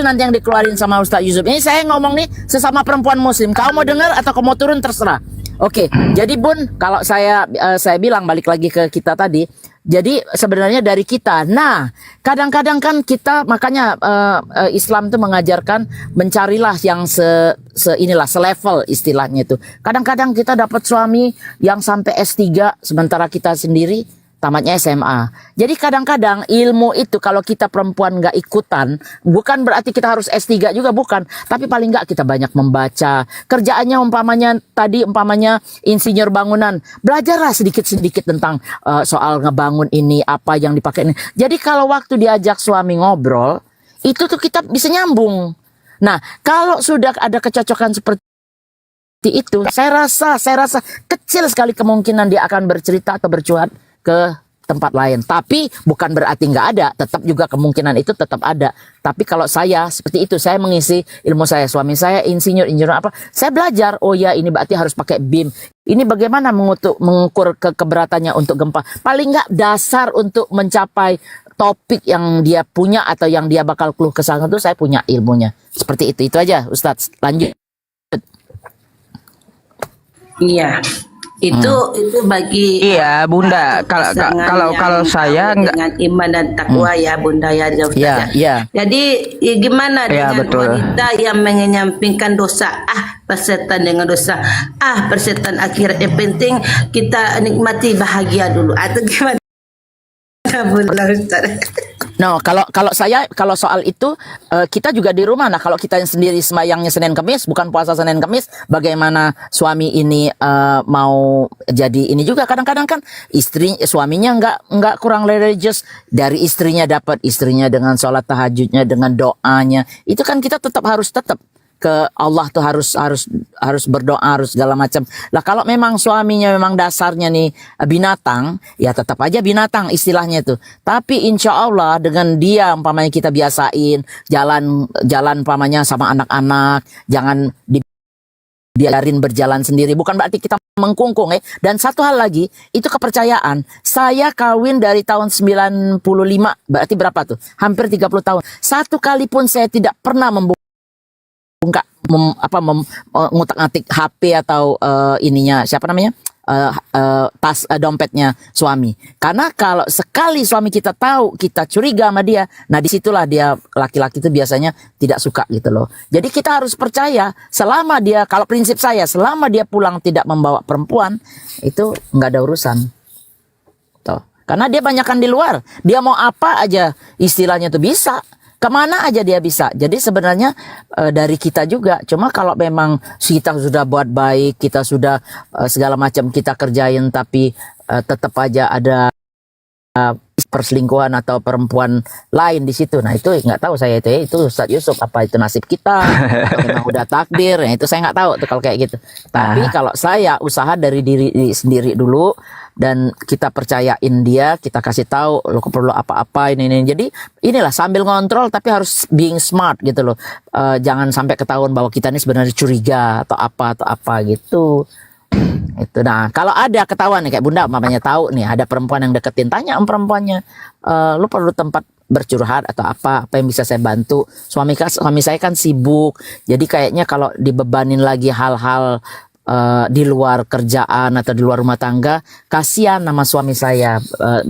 nanti yang dikeluarin sama Ustaz Yusuf. Ini saya ngomong nih sesama perempuan Muslim. Kau mau dengar atau kau mau turun terserah. Oke, jadi Bun, kalau saya bilang balik lagi ke kita tadi. Jadi sebenarnya dari kita. Nah, kadang-kadang kan kita makanya Islam tuh mengajarkan mencarilah yang selevel istilahnya itu. Kadang-kadang kita dapat suami yang sampai S3 sementara kita sendiri tamatnya SMA. Jadi kadang-kadang ilmu itu kalau kita perempuan nggak ikutan, bukan berarti kita harus S3 juga, bukan. Tapi paling nggak kita banyak membaca. Kerjaannya umpamanya insinyur bangunan. Belajarlah sedikit-sedikit tentang soal ngebangun ini, apa yang dipakai ini. Jadi kalau waktu diajak suami ngobrol, itu tuh kita bisa nyambung. Nah, kalau sudah ada kecocokan seperti itu, saya rasa kecil sekali kemungkinan dia akan bercerita atau bercuat ke tempat lain. Tapi bukan berarti nggak ada, tetap juga kemungkinan itu tetap ada. Tapi kalau saya seperti itu, saya mengisi ilmu saya, suami saya insinyur apa, saya belajar, oh ya ini berarti harus pakai BIM. Ini bagaimana mengukur keberatannya untuk gempa. Paling nggak dasar untuk mencapai topik yang dia punya atau yang dia bakal keluh kesah itu saya punya ilmunya. Seperti itu aja Ustadz. Lanjut.
Iya. Itu bagi
Bunda, kalau saya
dengan iman dan takwa ya Bunda ya Ustaz. Jadi gimana dengan wanita yang menyampingkan dosa, persetan dengan dosa, persetan akhirat, yang penting kita nikmati bahagia dulu, atau gimana Bunda Ustaz?
No, kalau soal itu kita juga di rumah. Nah, kalau kita sendiri semayangnya Senin Kamis, bukan puasa Senin Kamis, bagaimana suami ini mau jadi ini juga kadang-kadang kan suaminya nggak kurang religious, dari istrinya dapat istrinya dengan sholat tahajudnya, dengan doanya. Itu kan kita tetap ke Allah tuh harus berdoa, harus segala macam. Lah kalau memang suaminya memang dasarnya nih binatang, ya tetap aja binatang istilahnya itu. Tapi insya Allah dengan dia umpamanya kita biasain jalan umpamanya sama anak-anak, jangan dibiarin berjalan sendiri. Bukan berarti kita mengkungkung Dan satu hal lagi, itu kepercayaan. Saya kawin dari tahun 95, berarti berapa tuh? Hampir 30 tahun. Satu kali pun saya tidak pernah ngutak-ngatik HP atau ininya siapa namanya tas dompetnya suami. Karena kalau sekali suami kita tahu kita curiga sama dia, nah disitulah dia laki-laki itu biasanya tidak suka gitu loh. Jadi kita harus percaya selama dia, kalau prinsip saya, selama dia pulang tidak membawa perempuan, itu nggak ada urusan. Tuh. Karena dia banyakkan di luar, dia mau apa aja istilahnya tuh bisa. Kemana aja dia bisa. Jadi sebenarnya dari kita juga. Cuma kalau memang kita sudah buat baik, kita sudah segala macam kita kerjain, tapi tetap aja ada perselingkuhan atau perempuan lain di situ. Nah itu nggak tahu saya itu Ustadz Yusuf, apa itu nasib kita atau memang udah takdir. Nah, itu saya nggak tahu tuh kalau kayak gitu. Tapi kalau saya usaha dari diri sendiri dulu. Dan kita percayain dia, kita kasih tahu lo perlu apa-apa ini. Jadi inilah sambil ngontrol tapi harus being smart gitu loh. Jangan sampai ketahuan bahwa kita ini sebenarnya curiga atau apa gitu. Itu. Nah, kalau ada ketahuan nih kayak Bunda mamanya tahu nih ada perempuan yang deketin, tanya perempuannya, lo perlu tempat bercurhat atau apa yang bisa saya bantu. Suami saya kan sibuk. Jadi kayaknya kalau dibebanin lagi hal-hal di luar kerjaan atau di luar rumah tangga, kasihan nama suami saya,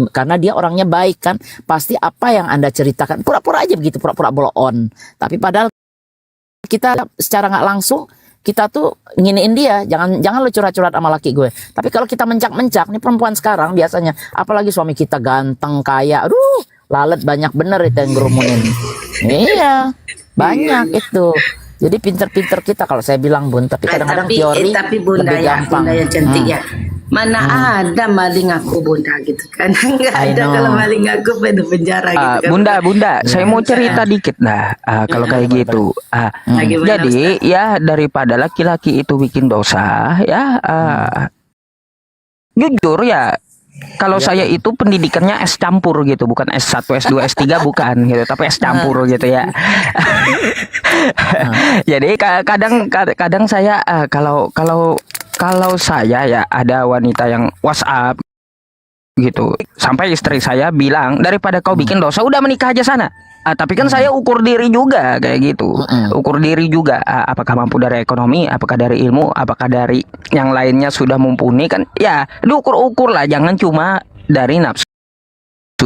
karena dia orangnya baik kan, pasti apa yang Anda ceritakan pura-pura aja begitu, pura-pura blow on, tapi padahal kita secara nggak langsung kita tuh nginiin dia, jangan lu curhat-curhat sama laki gue. Tapi kalau kita mencak-mencak, nih perempuan sekarang biasanya, apalagi suami kita ganteng, kaya, aduh lalet banyak bener itu yang ngerumunin. Iya. Banyak itu. Jadi pinter-pinter kita kalau saya bilang Bun, tapi kadang-kadang teori
tapi bunda
lebih
ya,
gampang.
bunda yang cantik ya. Mana ada maling aku bunda gitu kan? Nggak
I
ada
know.
kalau maling aku penuh penjara gitu kan?
Bunda, saya mau cerita dikit nah, kalau kayak gitu.
Gimana,
Jadi ya daripada laki-laki itu bikin dosa, ya jujur ya. Kalau saya itu pendidikannya S campur gitu, bukan S1, S2, S3 bukan gitu, tapi S campur gitu ya. Jadi kadang saya kalau saya ya ada wanita yang WhatsApp gitu, sampai istri saya bilang daripada kau bikin dosa udah menikah aja sana. Tapi kan saya ukur diri juga kayak gitu, ukur diri juga apakah mampu dari ekonomi, apakah dari ilmu, apakah dari yang lainnya sudah mumpuni kan? Ya diukur-ukur lah, jangan cuma dari nafsu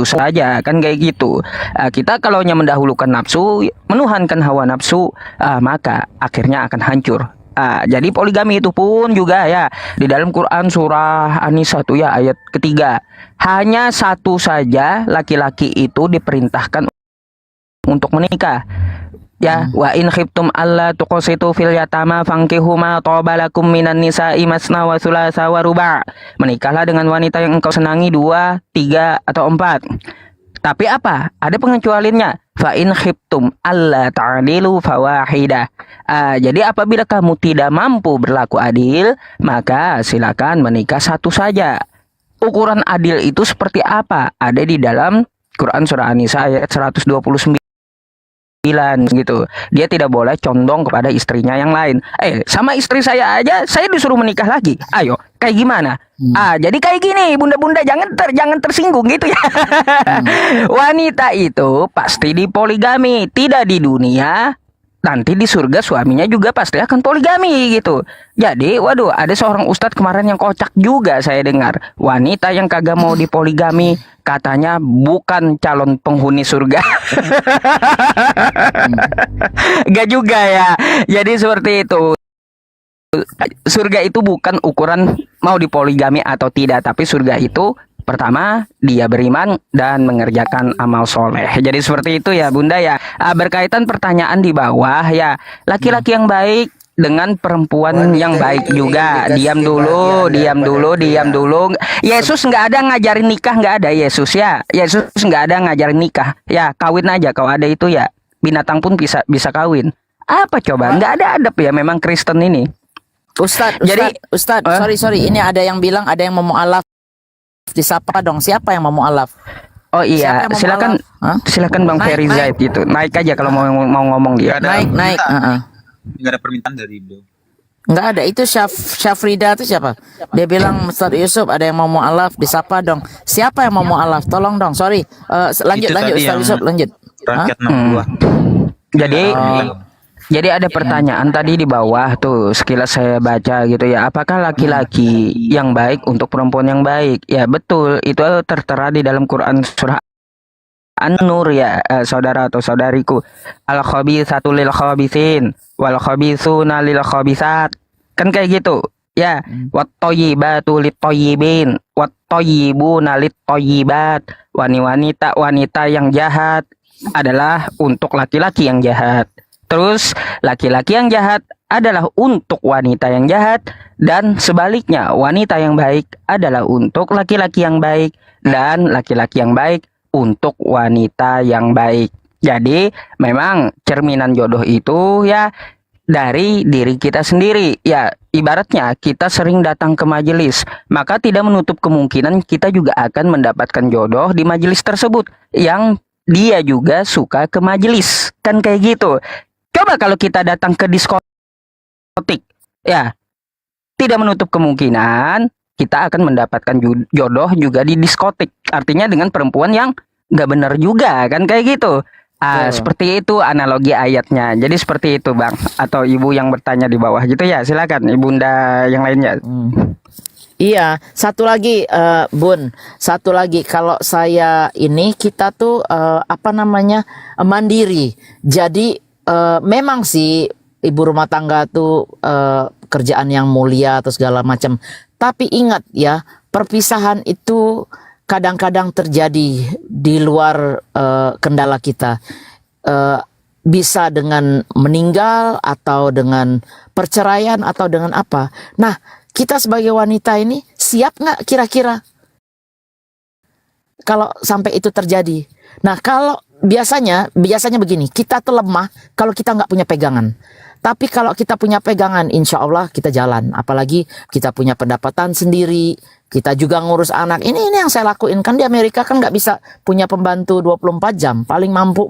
saja kan kayak gitu. Kita kalau mendahulukan nafsu, menuhankan hawa nafsu, maka akhirnya akan hancur. Jadi poligami itu pun juga ya di dalam Quran surah An-Nisa ya ayat ketiga, hanya satu saja laki-laki itu diperintahkan untuk menikah. Ya, wa in khiftum alla tuqsitu fil yatama fankihu ma tabalakum minan nisa'i masna wa thulatsa wa ruba'. Menikahlah dengan wanita yang engkau senangi 2, 3 atau 4. Tapi apa? Ada pengecualiannya. Fa in khiftum alla ta'dilu fawahidah. Jadi apabila kamu tidak mampu berlaku adil, maka silakan menikah satu saja. Ukuran adil itu seperti apa? Ada di dalam Quran surah An-Nisa ayat 129 gitu. Dia tidak boleh condong kepada istrinya yang lain. Sama istri saya aja saya disuruh menikah lagi. Ayo, kayak gimana? Jadi kayak gini, bunda-bunda jangan tersinggung gitu ya. Wanita itu pasti dipoligami, tidak di dunia, nanti di surga suaminya juga pasti akan poligami gitu. Jadi, waduh, ada seorang ustadz kemarin yang kocak juga saya dengar. Wanita yang kagak mau dipoligami katanya bukan calon penghuni surga. Gak juga ya. Jadi seperti itu. Surga itu bukan ukuran mau dipoligami atau tidak, tapi surga itu pertama dia beriman dan mengerjakan amal soleh. Jadi seperti itu ya bunda ya. Berkaitan pertanyaan di bawah ya, laki-laki yang baik dengan perempuan yang baik juga. Diam dulu. Yesus nggak ada ngajarin nikah, nggak ada Yesus ya. Yesus nggak ada ngajarin nikah. Ya kawin aja kalau ada itu ya. Binatang pun bisa kawin. Apa coba? Nggak ada adab ya memang Kristen ini.
Ustadz, sorry, ini ada yang bilang ada yang mau mu'alaf. Disapa dong, siapa yang mau mu'alaf?
Oh iya, silakan Bang Ferry Zaid itu. Naik aja kalau mau ngomong dia.
Naik.
Enggak ada permintaan dari beliau.
Enggak ada, itu Syafrida itu siapa? Dia bilang Ustadz Yusuf ada yang mau mu'alaf, disapa dong. Siapa yang mau mu'alaf? Tolong dong, sorry. Lanjut Ustadz Yusuf, lanjut.
Rakyat 62.
Jadi ada pertanyaan tadi di bawah tuh, sekilas saya baca gitu ya. Apakah laki-laki yang baik untuk perempuan yang baik? Ya betul, itu tertera di dalam Quran surah An-Nur ya, saudara atau saudariku. Al-khabithatu lil khabithin wal khabithuna lil khabithat. Kan kayak gitu. Ya, wat thayyibatu lit thayyibin wat thayyibuna lit thayyibat. Wanita yang jahat adalah untuk laki-laki yang jahat. Terus laki-laki yang jahat adalah untuk wanita yang jahat, dan sebaliknya wanita yang baik adalah untuk laki-laki yang baik, dan laki-laki yang baik untuk wanita yang baik. Jadi memang cerminan jodoh itu ya dari diri kita sendiri. Ya ibaratnya kita sering datang ke majelis, maka tidak menutup kemungkinan kita juga akan mendapatkan jodoh di majelis tersebut yang dia juga suka ke majelis. Kan kayak gitu. Coba kalau kita datang ke diskotik, ya tidak menutup kemungkinan kita akan mendapatkan jodoh juga di diskotik. Artinya dengan perempuan yang nggak benar juga, kan kayak gitu. Seperti itu analogi ayatnya. Jadi seperti itu bang, atau ibu yang bertanya di bawah gitu ya. Silakan ibunda yang lainnya.
Iya, satu lagi Bun, satu lagi kalau saya ini kita tuh mandiri. Jadi memang sih ibu rumah tangga tuh kerjaan yang mulia atau segala macam. Tapi ingat ya, perpisahan itu kadang-kadang terjadi di luar kendala kita. bisa dengan meninggal atau dengan perceraian atau dengan apa. Nah, kita sebagai wanita ini siap nggak kira-kira kalau sampai itu terjadi? Nah, kalau biasanya begini, kita tuh lemah kalau kita nggak punya pegangan. Tapi kalau kita punya pegangan, insya Allah kita jalan. Apalagi kita punya pendapatan sendiri, kita juga ngurus anak. Ini yang saya lakuin. Kan di Amerika kan nggak bisa punya pembantu 24 jam. Paling mampu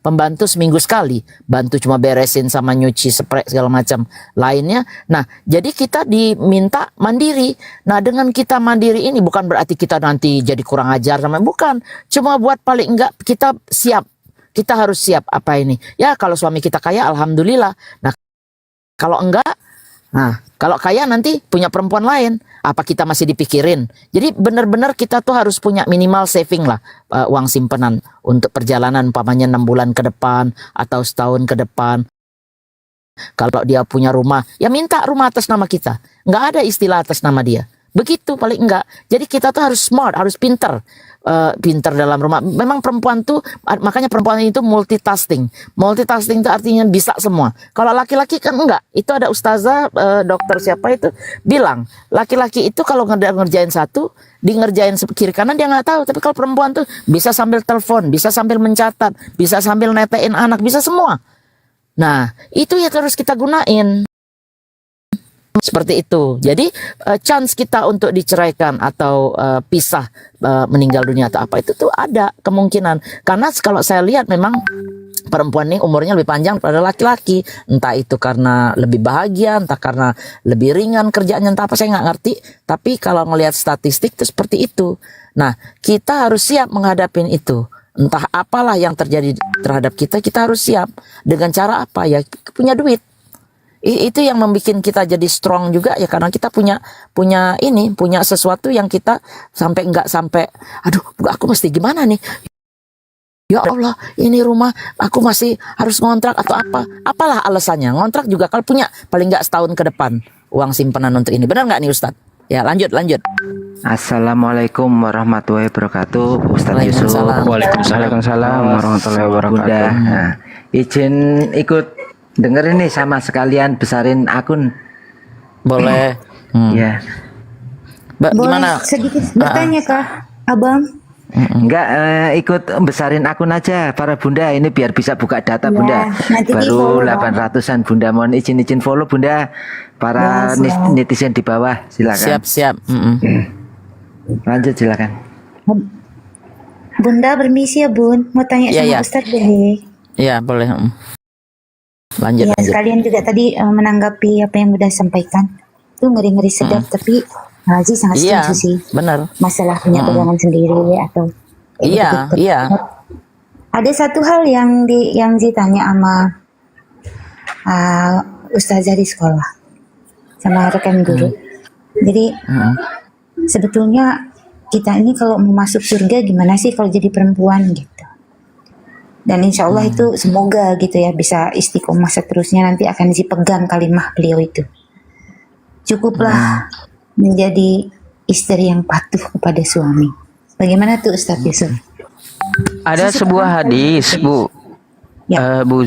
pembantu seminggu sekali. Bantu cuma beresin sama nyuci, spray segala macam lainnya. Nah, jadi kita diminta mandiri. Nah, dengan kita mandiri ini bukan berarti kita nanti jadi kurang ajar sama, bukan. Cuma buat paling enggak kita siap. Kita harus siap apa ini. Ya, kalau suami kita kaya, alhamdulillah. Nah, kalau enggak, kalau kaya nanti punya perempuan lain, apa kita masih dipikirin? Jadi benar-benar kita tuh harus punya minimal saving lah, uang simpanan untuk perjalanan umpamanya 6 bulan ke depan atau setahun ke depan. Kalau dia punya rumah, ya minta rumah atas nama kita. Nggak ada istilah atas nama dia. Begitu paling enggak. Jadi kita tuh harus smart, harus pinter. Pinter dalam rumah. Memang perempuan tuh, makanya perempuan itu multitasking. Multitasking itu artinya bisa semua. Kalau laki-laki kan enggak. Itu ada ustazah, dokter siapa itu bilang, laki-laki itu kalau ngerjain satu, di ngerjain kiri kanan dia nggak tahu. Tapi kalau perempuan tuh bisa sambil telepon, bisa sambil mencatat, bisa sambil netein anak, bisa semua. Nah, itu ya terus kita gunain. Seperti itu. Jadi chance kita untuk diceraikan atau pisah, meninggal dunia atau apa itu tuh ada kemungkinan. Karena kalau saya lihat memang perempuan ini umurnya lebih panjang daripada laki-laki. Entah itu karena lebih bahagia, entah karena lebih ringan kerjaannya, entah apa saya nggak ngerti. Tapi kalau ngelihat statistik itu seperti itu. Nah, kita harus siap menghadapin itu. Entah apalah yang terjadi terhadap kita, kita harus siap. Dengan cara apa? Ya punya duit. Itu yang membuat kita jadi strong juga ya, karena kita punya sesuatu yang kita nggak sampai aduh aku mesti gimana nih, ya Allah ini rumah aku masih harus ngontrak atau apalah alasannya. Ngontrak juga kalau punya paling nggak setahun ke depan uang simpanan untuk ini. Benar nggak nih Ustadz? Ya lanjut.
Assalamualaikum warahmatullahi wabarakatuh. Ustadz Yusuf. Waalaikumsalam warahmatullahi wabarakatuh. Nah, izin ikut dengerin nih sama sekalian besarin akun.
Boleh.
Ya.
Gimana?
Sedikit bertanya kah, Abang?
Enggak, ikut besarin akun aja para bunda ini biar bisa buka data
Ya,
bunda.
nanti
Baru
di-follow,
800-an bunda, mohon izin follow bunda. Para
Ya, siap.
netizen di bawah silakan.
Siap.
Lanjut silakan.
Bunda permisi ya Bun, mau tanya
Ya,
sama
ya.
Ustadz boleh?
Ya boleh. Lanjut.
Ya, sekalian juga tadi menanggapi apa yang udah sampaikan. Itu ngeri-ngeri sedap, tapi Haji sangat
Iya,
setuju sih.
benar.
Masalah punya pegangan sendiri atau
Iya.
Ada satu hal yang ditanya sama ustazah di sekolah sama rekan guru. Jadi sebetulnya kita ini kalau mau masuk surga gimana sih kalau jadi perempuan gitu. Dan insya Allah itu semoga gitu ya bisa istiqomah seterusnya, nanti akan dipegang kalimah beliau itu. Cukuplah menjadi istri yang patuh kepada suami. Bagaimana tuh Ustadz Yusuf?
Ada sebuah hadis, Bu. Bu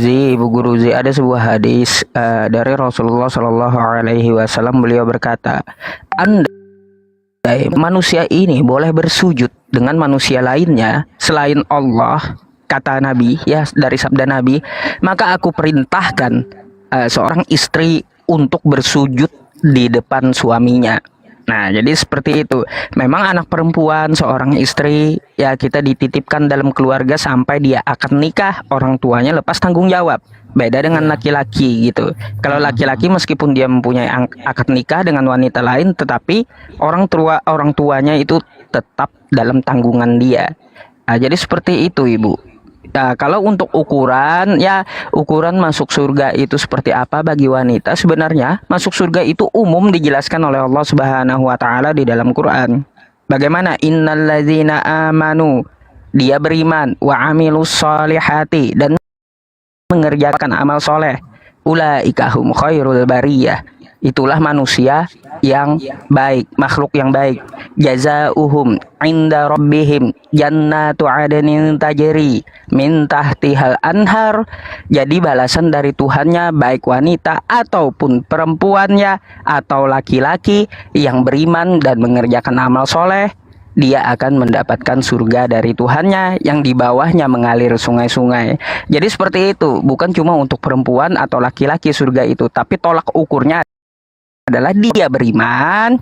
Guru Zi, ada sebuah hadis dari Rasulullah Shallallahu Alaihi Wasallam. Beliau berkata, andai manusia ini boleh bersujud dengan manusia lainnya selain Allah, kata Nabi, ya dari sabda Nabi, maka aku perintahkan seorang istri untuk bersujud di depan suaminya. Nah, jadi seperti itu. Memang anak perempuan, seorang istri, ya kita dititipkan dalam keluarga sampai dia akan nikah, orang tuanya lepas tanggung jawab. Beda dengan laki-laki gitu. Kalau laki-laki meskipun dia mempunyai akad nikah dengan wanita lain, tetapi orang tuanya itu tetap dalam tanggungan dia. Nah, jadi seperti itu, Ibu. Nah, kalau untuk ukuran masuk surga itu seperti apa bagi wanita, sebenarnya masuk surga itu umum dijelaskan oleh Allah Subhanahu wa taala di dalam Quran. Bagaimana? Innalladzina amanu, dia beriman, wa amilus solihati, dan mengerjakan amal soleh, ulaika hum khairul bariyah, Itulah manusia yang baik, makhluk yang baik. Jazauhum inda rabbihim jannatu adnin tajri min tahtihal anhar. Jadi balasan dari Tuhannya, baik wanita ataupun perempuannya atau laki-laki yang beriman dan mengerjakan amal soleh, dia akan mendapatkan surga dari Tuhannya yang di bawahnya mengalir sungai-sungai. Jadi seperti itu, bukan cuma untuk perempuan atau laki-laki surga itu, tapi tolak ukurnya adalah dia beriman,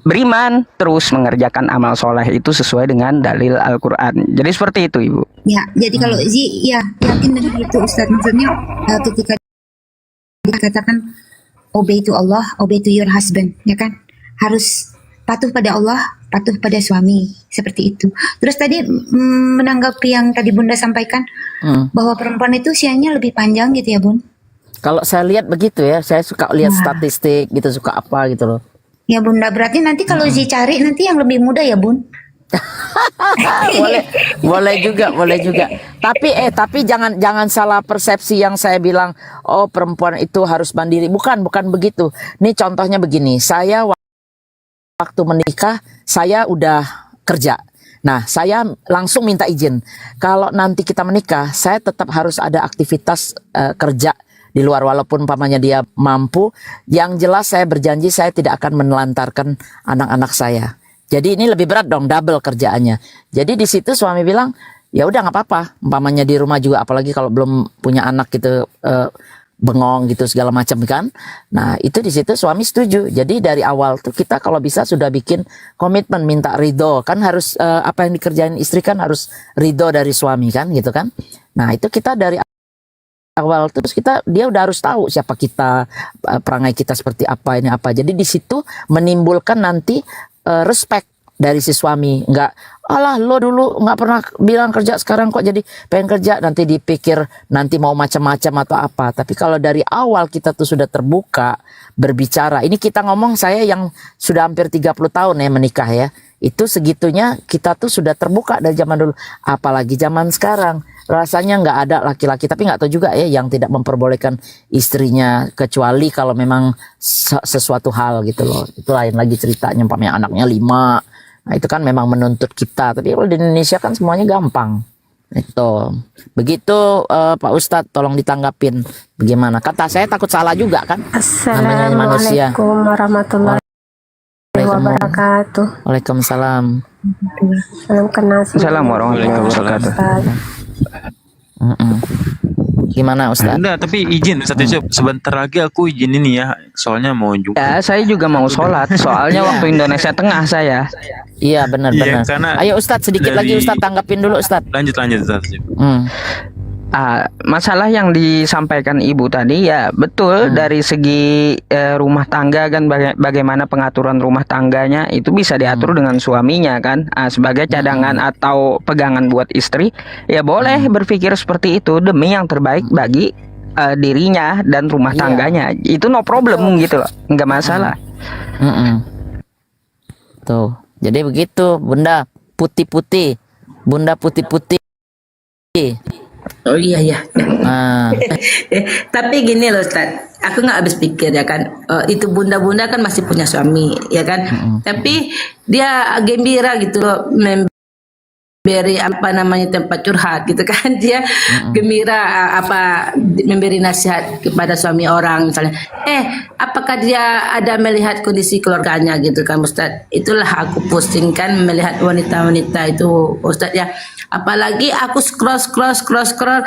beriman terus mengerjakan amal soleh, itu sesuai dengan dalil Al-Quran. Jadi seperti itu, Ibu.
Ya, jadi kalau ya yakin dengan itu Ustaz, maksudnya ketika dikatakan obey to Allah, obey to your husband, ya kan, harus patuh pada Allah, patuh pada suami, seperti itu. Terus tadi menanggapi yang tadi Bunda sampaikan bahwa perempuan itu usianya lebih panjang gitu ya, Bun?
Kalau saya lihat begitu ya, saya suka lihat statistik gitu, suka apa gitu loh.
Ya Bunda, berarti nanti kalau cari nanti yang lebih muda ya, Bun?
boleh juga. Tapi jangan salah persepsi yang saya bilang, oh perempuan itu harus mandiri. Bukan begitu. Nih contohnya begini, saya waktu menikah saya udah kerja. Nah, saya langsung minta izin. Kalau nanti kita menikah, saya tetap harus ada aktivitas kerja di luar, walaupun umpamanya dia mampu. Yang jelas saya berjanji saya tidak akan menelantarkan anak-anak saya. Jadi ini lebih berat dong, double kerjaannya. Jadi di situ suami bilang, ya udah nggak apa-apa. Umpamanya di rumah juga, apalagi kalau belum punya anak gitu, bengong gitu segala macam kan. Nah itu di situ suami setuju. Jadi dari awal tuh kita kalau bisa sudah bikin komitmen, minta ridho kan, harus apa yang dikerjain istri kan harus ridho dari suami kan gitu kan. Nah itu kita dari awal terus dia udah harus tahu siapa kita, perangai kita seperti apa, ini apa. Jadi di situ menimbulkan nanti respect dari si suami. Enggak, alah lo dulu nggak pernah bilang kerja, sekarang kok jadi pengen kerja, nanti dipikir nanti mau macam-macam atau apa. Tapi kalau dari awal kita tuh sudah terbuka berbicara, ini kita ngomong saya yang sudah hampir 30 tahun ya menikah ya, itu segitunya kita tuh sudah terbuka dari zaman dulu. Apalagi zaman sekarang rasanya nggak ada laki-laki, tapi nggak tahu juga ya yang tidak memperbolehkan istrinya, kecuali kalau memang sesuatu hal gitu loh, itu lain lagi ceritanya. Umpamanya anaknya 5, nah itu kan memang menuntut kita. Tapi kalau di Indonesia kan semuanya gampang. Itu begitu. Pak Ustadz tolong ditanggapin bagaimana. Kata saya takut salah juga kan, namanya manusia.
Assalamualaikum warahmatullahi wabarakatuh.
Waalaikumsalam.
Salam kenal.
Assalamualaikum warahmatullahi wabarakatuh.
Gimana Ustaz?
Enggak, tapi izin Ustaz Yusuf, sebentar lagi aku izin ini ya, soalnya mau juga.
Ya, saya juga mau sholat, soalnya waktu Indonesia Tengah saya.
Iya benar-benar. Ayo Ustaz, sedikit lagi Ustaz tanggapin dulu Ustaz.
Lanjut Ustaz.
Masalah yang disampaikan Ibu tadi ya betul, dari segi rumah tangga kan, bagaimana pengaturan rumah tangganya itu bisa diatur dengan suaminya kan, sebagai cadangan atau pegangan buat istri, ya boleh berpikir seperti itu demi yang terbaik bagi dirinya dan rumah tangganya. Itu no problem gitu loh, nggak masalah.
Tuh, jadi begitu Bunda putih-putih.
Oh iya. Tapi gini loh Ustaz, aku nggak habis pikir ya kan, itu bunda-bunda kan masih punya suami ya kan, tapi dia gembira gitu loh memberi apa namanya tempat curhat gitu kan, dia gembira memberi nasihat kepada suami orang misalnya. Apakah dia ada melihat kondisi keluarganya gitu kan Ustaz? Itulah aku pusingkan melihat wanita-wanita itu Ustaz ya. Apalagi aku scroll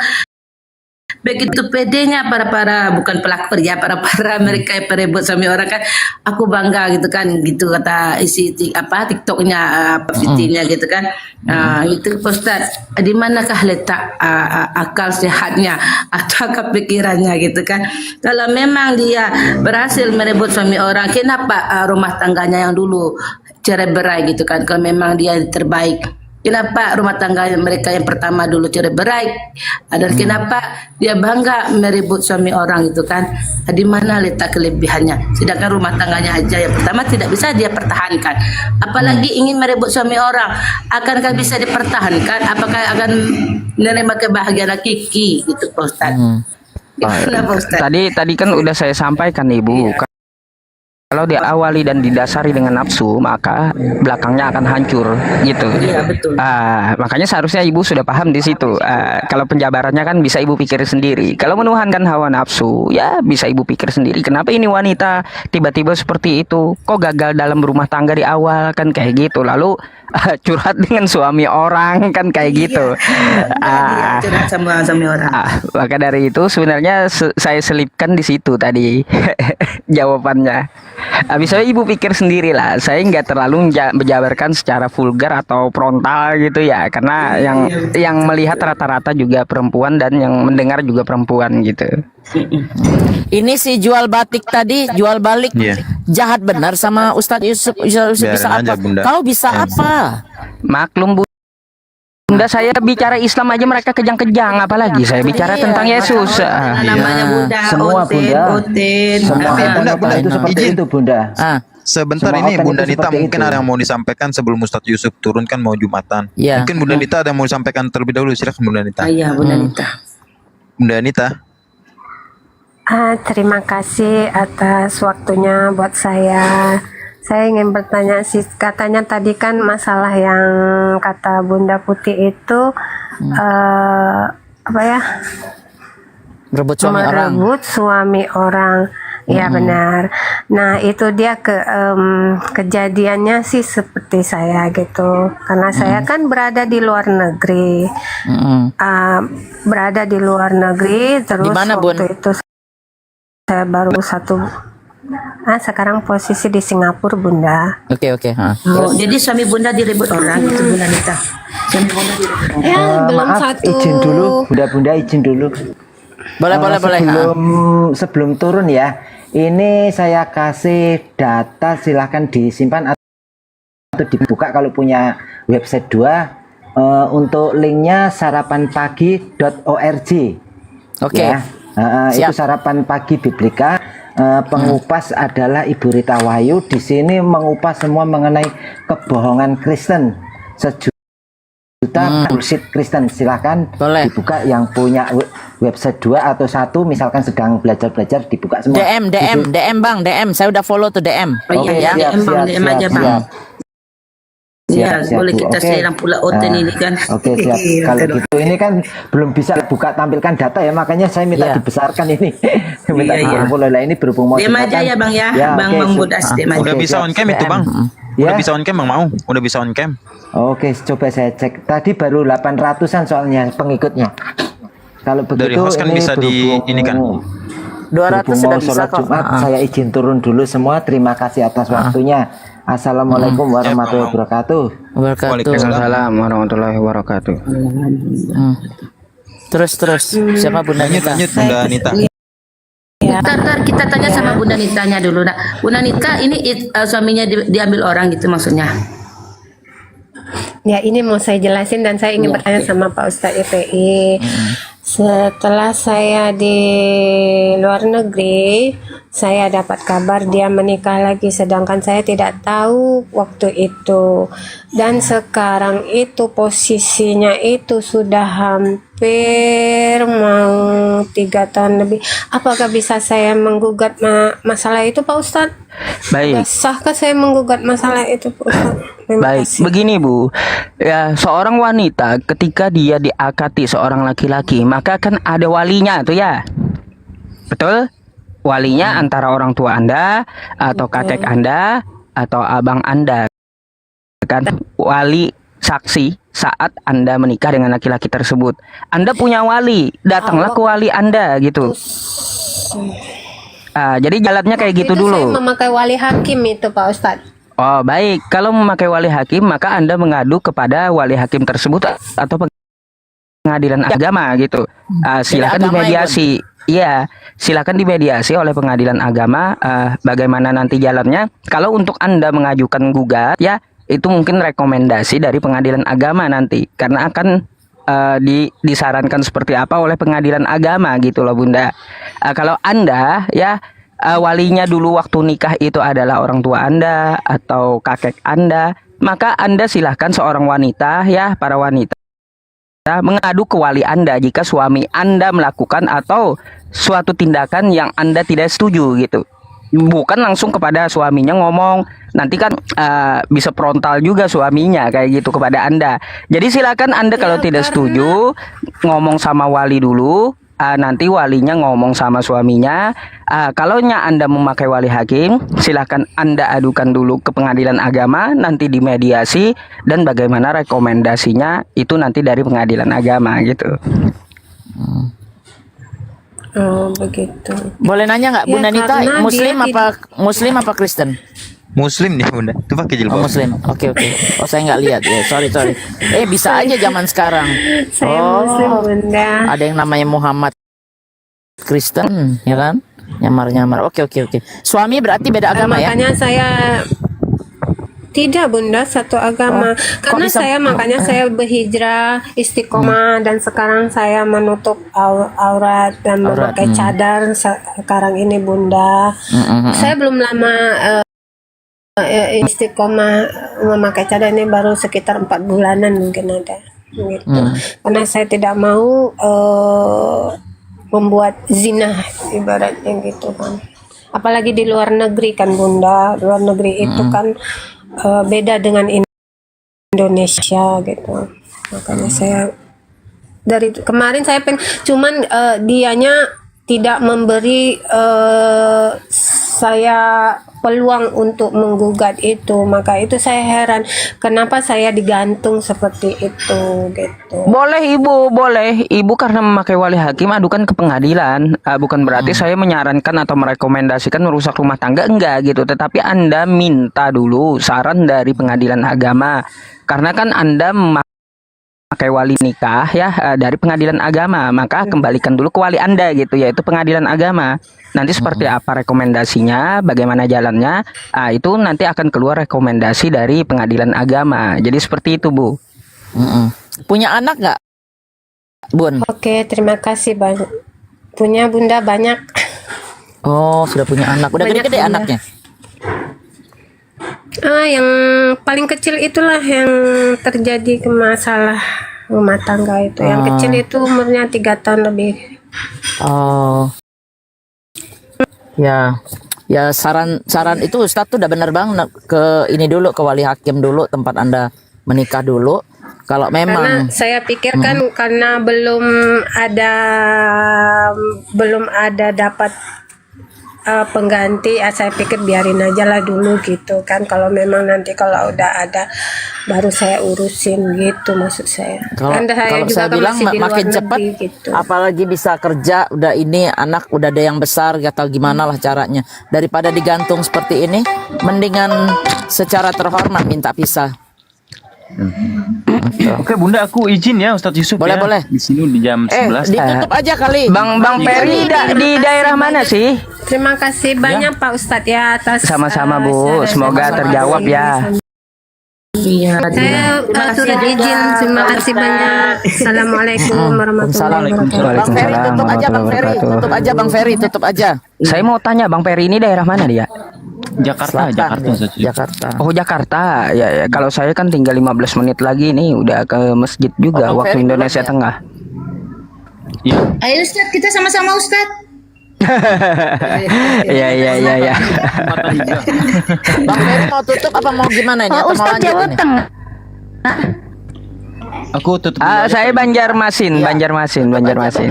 begitu pedenya para bukan pelakor ya, para mereka yang perebut suami orang kan, aku bangga gitu kan, gitu kata isi TikToknya Fitinya gitu kan. Itu Ustaz, di manakah letak akal sehatnya atau kepikirannya gitu kan? Kalau memang dia berhasil merebut suami orang, kenapa rumah tangganya yang dulu cerai-berai gitu kan? Kalau memang dia terbaik, kenapa rumah tangga mereka yang pertama dulu cerai berai, dan kenapa dia bangga merebut suami orang itu kan? Di mana letak kelebihannya? Sedangkan rumah tangganya aja yang pertama tidak bisa dia pertahankan, apalagi ingin merebut suami orang. Akankah bisa dipertahankan? Apakah akan menerima kebahagiaan hakiki gitu Pak Ustaz?
Tadi kan udah saya sampaikan Ibu. kalau diawali dan didasari dengan nafsu, maka belakangnya akan hancur gitu.
Iya, betul.
Makanya seharusnya ibu sudah paham di situ. Kalau penjabarannya kan bisa ibu pikir sendiri. Kalau menuhankan hawa nafsu, ya bisa ibu pikir sendiri. Kenapa ini wanita tiba-tiba seperti itu? Kok gagal dalam berumah tangga di awal kan kayak gitu. Lalu curhat dengan suami orang kan kayak gitu.
Curhat sama suami orang.
Maka dari itu sebenarnya saya selipkan di situ tadi jawabannya. Bisa ibu pikir sendiri lah. Saya nggak terlalu menjabarkan secara vulgar atau frontal gitu ya, karena yang melihat rata-rata juga perempuan dan yang mendengar juga perempuan gitu.
Ini si jual batik tadi, jual balik, jahat benar sama Ustadz Yusuf. Yusuf bisa
Biarin aja,
apa?
Bunda.
Kau bisa apa?
Maklum Bunda, saya bicara Islam aja mereka kejang-kejang, apalagi saya bicara tentang Yesus.
Namanya Bunda,
Semua, Bunda.
Oten.
Semua
Bunda,
itu seperti
izin.
itu, Bunda.
Sebentar,
Semua
ini
oten
Bunda
itu
Nita
seperti
mungkin
itu.
ada yang mau disampaikan sebelum Ustadz Yusuf turun, kan mau Jumatan.
Iya.
Mungkin Bunda Nita ada yang mau disampaikan terlebih dahulu. Silakan Bunda Nita.
Iya, Bunda Nita.
Bunda Nita.
Terima kasih atas waktunya buat saya. Saya ingin bertanya sih, katanya tadi kan masalah yang kata Bunda Putih itu apa ya?
Merebut suami orang.
Merebut suami orang. Ya benar. Nah itu dia kejadiannya sih seperti saya gitu. Karena saya kan berada di luar negeri. Berada di luar negeri. Terus
Di mana, Bun?
waktu itu saya baru sekarang posisi di Singapura, Bunda.
Oke.
Oh, jadi suami Bunda direbut orang gitu, Bunda Nita. Suami Bunda direbut orang.
Ya, belum
Maaf,
satu.
izin dulu, Bunda izin dulu.
Boleh.
Sebelum turun ya, ini saya kasih data, silahkan disimpan atau dibuka kalau punya website 2. Untuk linknya sarapanpagi.org.
Oke.
Ya. Itu Sarapan Pagi Biblika. Pengupas adalah Ibu Rita Wahyu. Di sini mengupas semua mengenai kebohongan Kristen. Sejuta bullshit Kristen. Silahkan dibuka yang punya website 2 atau 1, misalkan sedang belajar dibuka semua.
DM Bang, DM. Saya udah follow tuh DM.
Oke,
ya.
DM aja Bang. Ya, boleh kita share pula Oten ini kan.
Oke, siap. Kalau gitu ini kan belum bisa buka tampilkan data ya, makanya saya minta dibesarkan ini. Minta boleh lah, ini berhubung mau
Diam aja ya Bang ya. Bang Bodas diam aja.
Udah bisa on cam itu Bang. Udah bisa on cam Bang, mau? Udah bisa on cam.
Oke, coba saya cek. Tadi baru 800-an soalnya pengikutnya. Kalau begitu
dari host kan
ini
bisa di ini kan.
200 sudah bisa
sholat
kok.
Jumat, saya izin turun dulu semua. Terima kasih atas waktunya. Assalamualaikum warahmatullahi wabarakatuh.
Waalaikumsalam warahmatullahi wabarakatuh.
Terus siapa Bunda Nita?
Bunda Nita.
Ntar kita tanya sama Bunda Nitanya dulu. Nah, Bunda Nita ini suaminya diambil orang gitu maksudnya.
Ya ini mau saya jelasin dan saya ingin bertanya sama Pak Ustadz IPI. Setelah saya di luar negeri, saya dapat kabar dia menikah lagi, sedangkan saya tidak tahu waktu itu. Dan sekarang itu posisinya itu sudah hampir mau 3 tahun lebih. Apakah bisa saya menggugat masalah itu, Pak Ustadz?
Baik.
Sahkah saya menggugat masalah itu, Pak Ustadz?
Baik, begini Bu. Ya, seorang wanita ketika dia diakati seorang laki-laki, maka kan ada walinya tuh ya. Betul? Walinya antara orang tua Anda atau kakek Anda atau abang Anda. Kan wali saksi saat Anda menikah dengan laki-laki tersebut. Anda punya wali, datanglah ke wali Anda gitu. Jadi jalannya kayak gitu dulu.
Saya memakai wali hakim itu, Pak Ustadz.
Oh baik, kalau memakai wali hakim maka Anda mengadu kepada wali hakim tersebut atau pengadilan agama gitu. Silakan dimediasi. Iya, silakan dimediasi oleh pengadilan agama. Bagaimana nanti jalannya? Kalau untuk Anda mengajukan gugat, ya itu mungkin rekomendasi dari pengadilan agama nanti, karena akan disarankan seperti apa oleh pengadilan agama gitu loh Bunda. Kalau Anda ya walinya dulu waktu nikah itu adalah orang tua Anda atau kakek Anda, maka Anda silahkan seorang wanita ya, para wanita mengadu ke wali Anda jika suami Anda melakukan atau suatu tindakan yang Anda tidak setuju gitu. bukan langsung kepada suaminya ngomong. Nanti kan bisa frontal juga suaminya kayak gitu kepada Anda. Jadi silakan Anda kalau tidak setuju ngomong sama wali dulu. Nanti walinya ngomong sama suaminya. Kalau Anda memakai wali hakim, silakan Anda adukan dulu ke pengadilan agama, nanti dimediasi, dan bagaimana rekomendasinya itu nanti dari pengadilan agama gitu.
Oh begitu.
Boleh nanya nggak,
Ya,
Bunda Nita,
karena
Muslim apa Kristen?
Muslim nih Bunda. Itu pakai jilbab.
Oh, Muslim. Oke. Oh, saya nggak lihat ya. Sorry. Bisa aja zaman sekarang.
Saya Muslim, Bunda.
Ada yang namanya Muhammad Kristen, ya kan? Nyamar. Oke. Suami berarti beda agama ya?
Makanya saya tidak, Bunda, satu agama. Karena makanya saya berhijrah, istiqomah, dan sekarang saya menutup aurat dan memakai cadar sekarang ini, Bunda. Saya belum lama istiqomah memakai cadar ini, baru sekitar 4 bulanan mungkin ada gitu. Karena saya tidak mau membuat zina ibaratnya gitu kan. Apalagi di luar negeri kan, Bunda. Luar negeri itu kan beda dengan Indonesia gitu. Makanya saya dari kemarin saya cuman dianya tidak memberi saya peluang untuk menggugat itu. Maka itu saya heran kenapa saya digantung seperti itu gitu.
Boleh ibu karena memakai wali hakim adukan ke pengadilan. Bukan berarti saya menyarankan atau merekomendasikan merusak rumah tangga, enggak gitu. Tetapi Anda minta dulu saran dari pengadilan agama, karena kan Anda memakai wali nikah ya dari pengadilan agama, maka kembalikan dulu ke wali Anda gitu, yaitu pengadilan agama. Nanti seperti apa rekomendasinya, bagaimana jalannya, itu nanti akan keluar rekomendasi dari pengadilan agama. Jadi seperti itu, Bu.
Punya anak nggak, Bun?
Oke, terima kasih banyak. Punya, Bunda, banyak.
Oh, sudah punya anak. Udah
Banyak,
gede-gede
Bunda.
anaknya?
Yang paling kecil itulah yang terjadi ke masalah rumah tangga itu. Yang kecil itu umurnya 3 tahun lebih.
Oh. Ya saran itu Ustadz tuh udah bener banget, ke ini dulu, ke wali hakim dulu, tempat Anda menikah dulu. Kalau memang
Karena saya pikir kan karena belum ada dapat pengganti, saya pikir biarin aja lah dulu gitu kan. Kalau memang nanti kalau udah ada baru saya urusin gitu, maksud saya.
Kalau
juga
saya
kan
bilang
masih di luar
makin cepat,
negeri gitu.
apalagi bisa kerja, udah ini anak udah ada yang besar, atau gimana lah caranya. Daripada digantung seperti ini, mendingan secara terhormat minta pisah.
Oke Bunda, aku izin ya Ustadz Yusuf.
Boleh.
Di sini di jam 11.
Ditutup aja kali.
Bang Peri di daerah mana sih?
Terima kasih banyak Pak Ustadz ya atas
Sama-sama Bu, semoga terjawab ya.
Iya. Saya turut izin. Terima kasih banyak. Assalamualaikum warahmatullahi wabarakatuh.
Bang Ferry tutup aja, Bang Ferry tutup aja.
Saya mau tanya Bang Peri ini daerah mana dia?
Jakarta.
Oh Jakarta. Ya. Kalau saya kan tinggal 15 menit lagi nih udah ke masjid juga, waktu Indonesia Tengah.
Ayo Ustadz, kita sama-sama Ustadz.
Iya.
Bang Ferry mau tutup apa mau gimana ini? Atau mau
Ustadz
lanjut
Jawa
ini?
Tengah.
Aku tutup.
Saya Banjarmasin.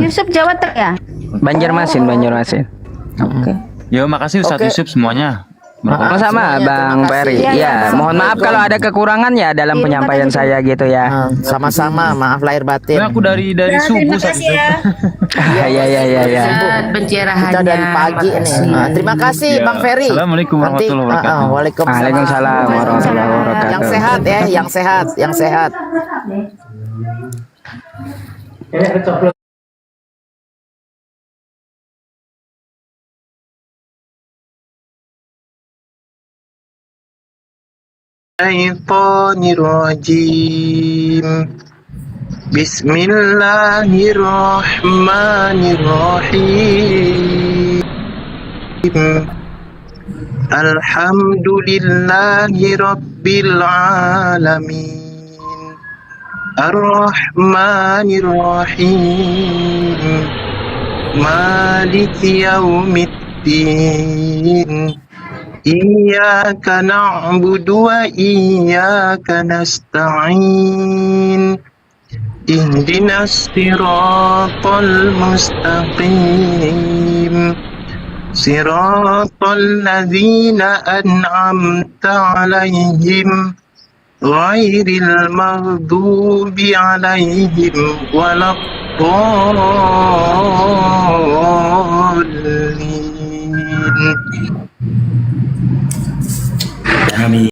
Yusuf Jawa Tengah ya.
Banjarmasin.
Oke. Yo, makasih Ustadz Yusuf semuanya.
Sama-sama Bang Peri. Ya, mohon maaf kalau ada kekurangan ya dalam penyampaian saya gitu ya.
Sama-sama, maaf lahir batin.
Aku dari subuh
Terima kasih ya.
Ya.
Kita dari pagi ini. Terima kasih Bang Ferry.
Assalamualaikum warahmatullahi wabarakatuh.
Waalaikumsalam warahmatullahi wabarakatuh.
Yang sehat ya, yang sehat.
Syaitanirrajim. Bismillahirrahmanirrahim. Alhamdulillahi rabbil alamin. Ar-Rahmanir Rahim. Maliki yaumiddin. الدين إياك نعبد وإياك نستعين اهدنا الصراط المستقيم صراط الذين أنعمت عليهم غير المغضوب عليهم ولا الضالين.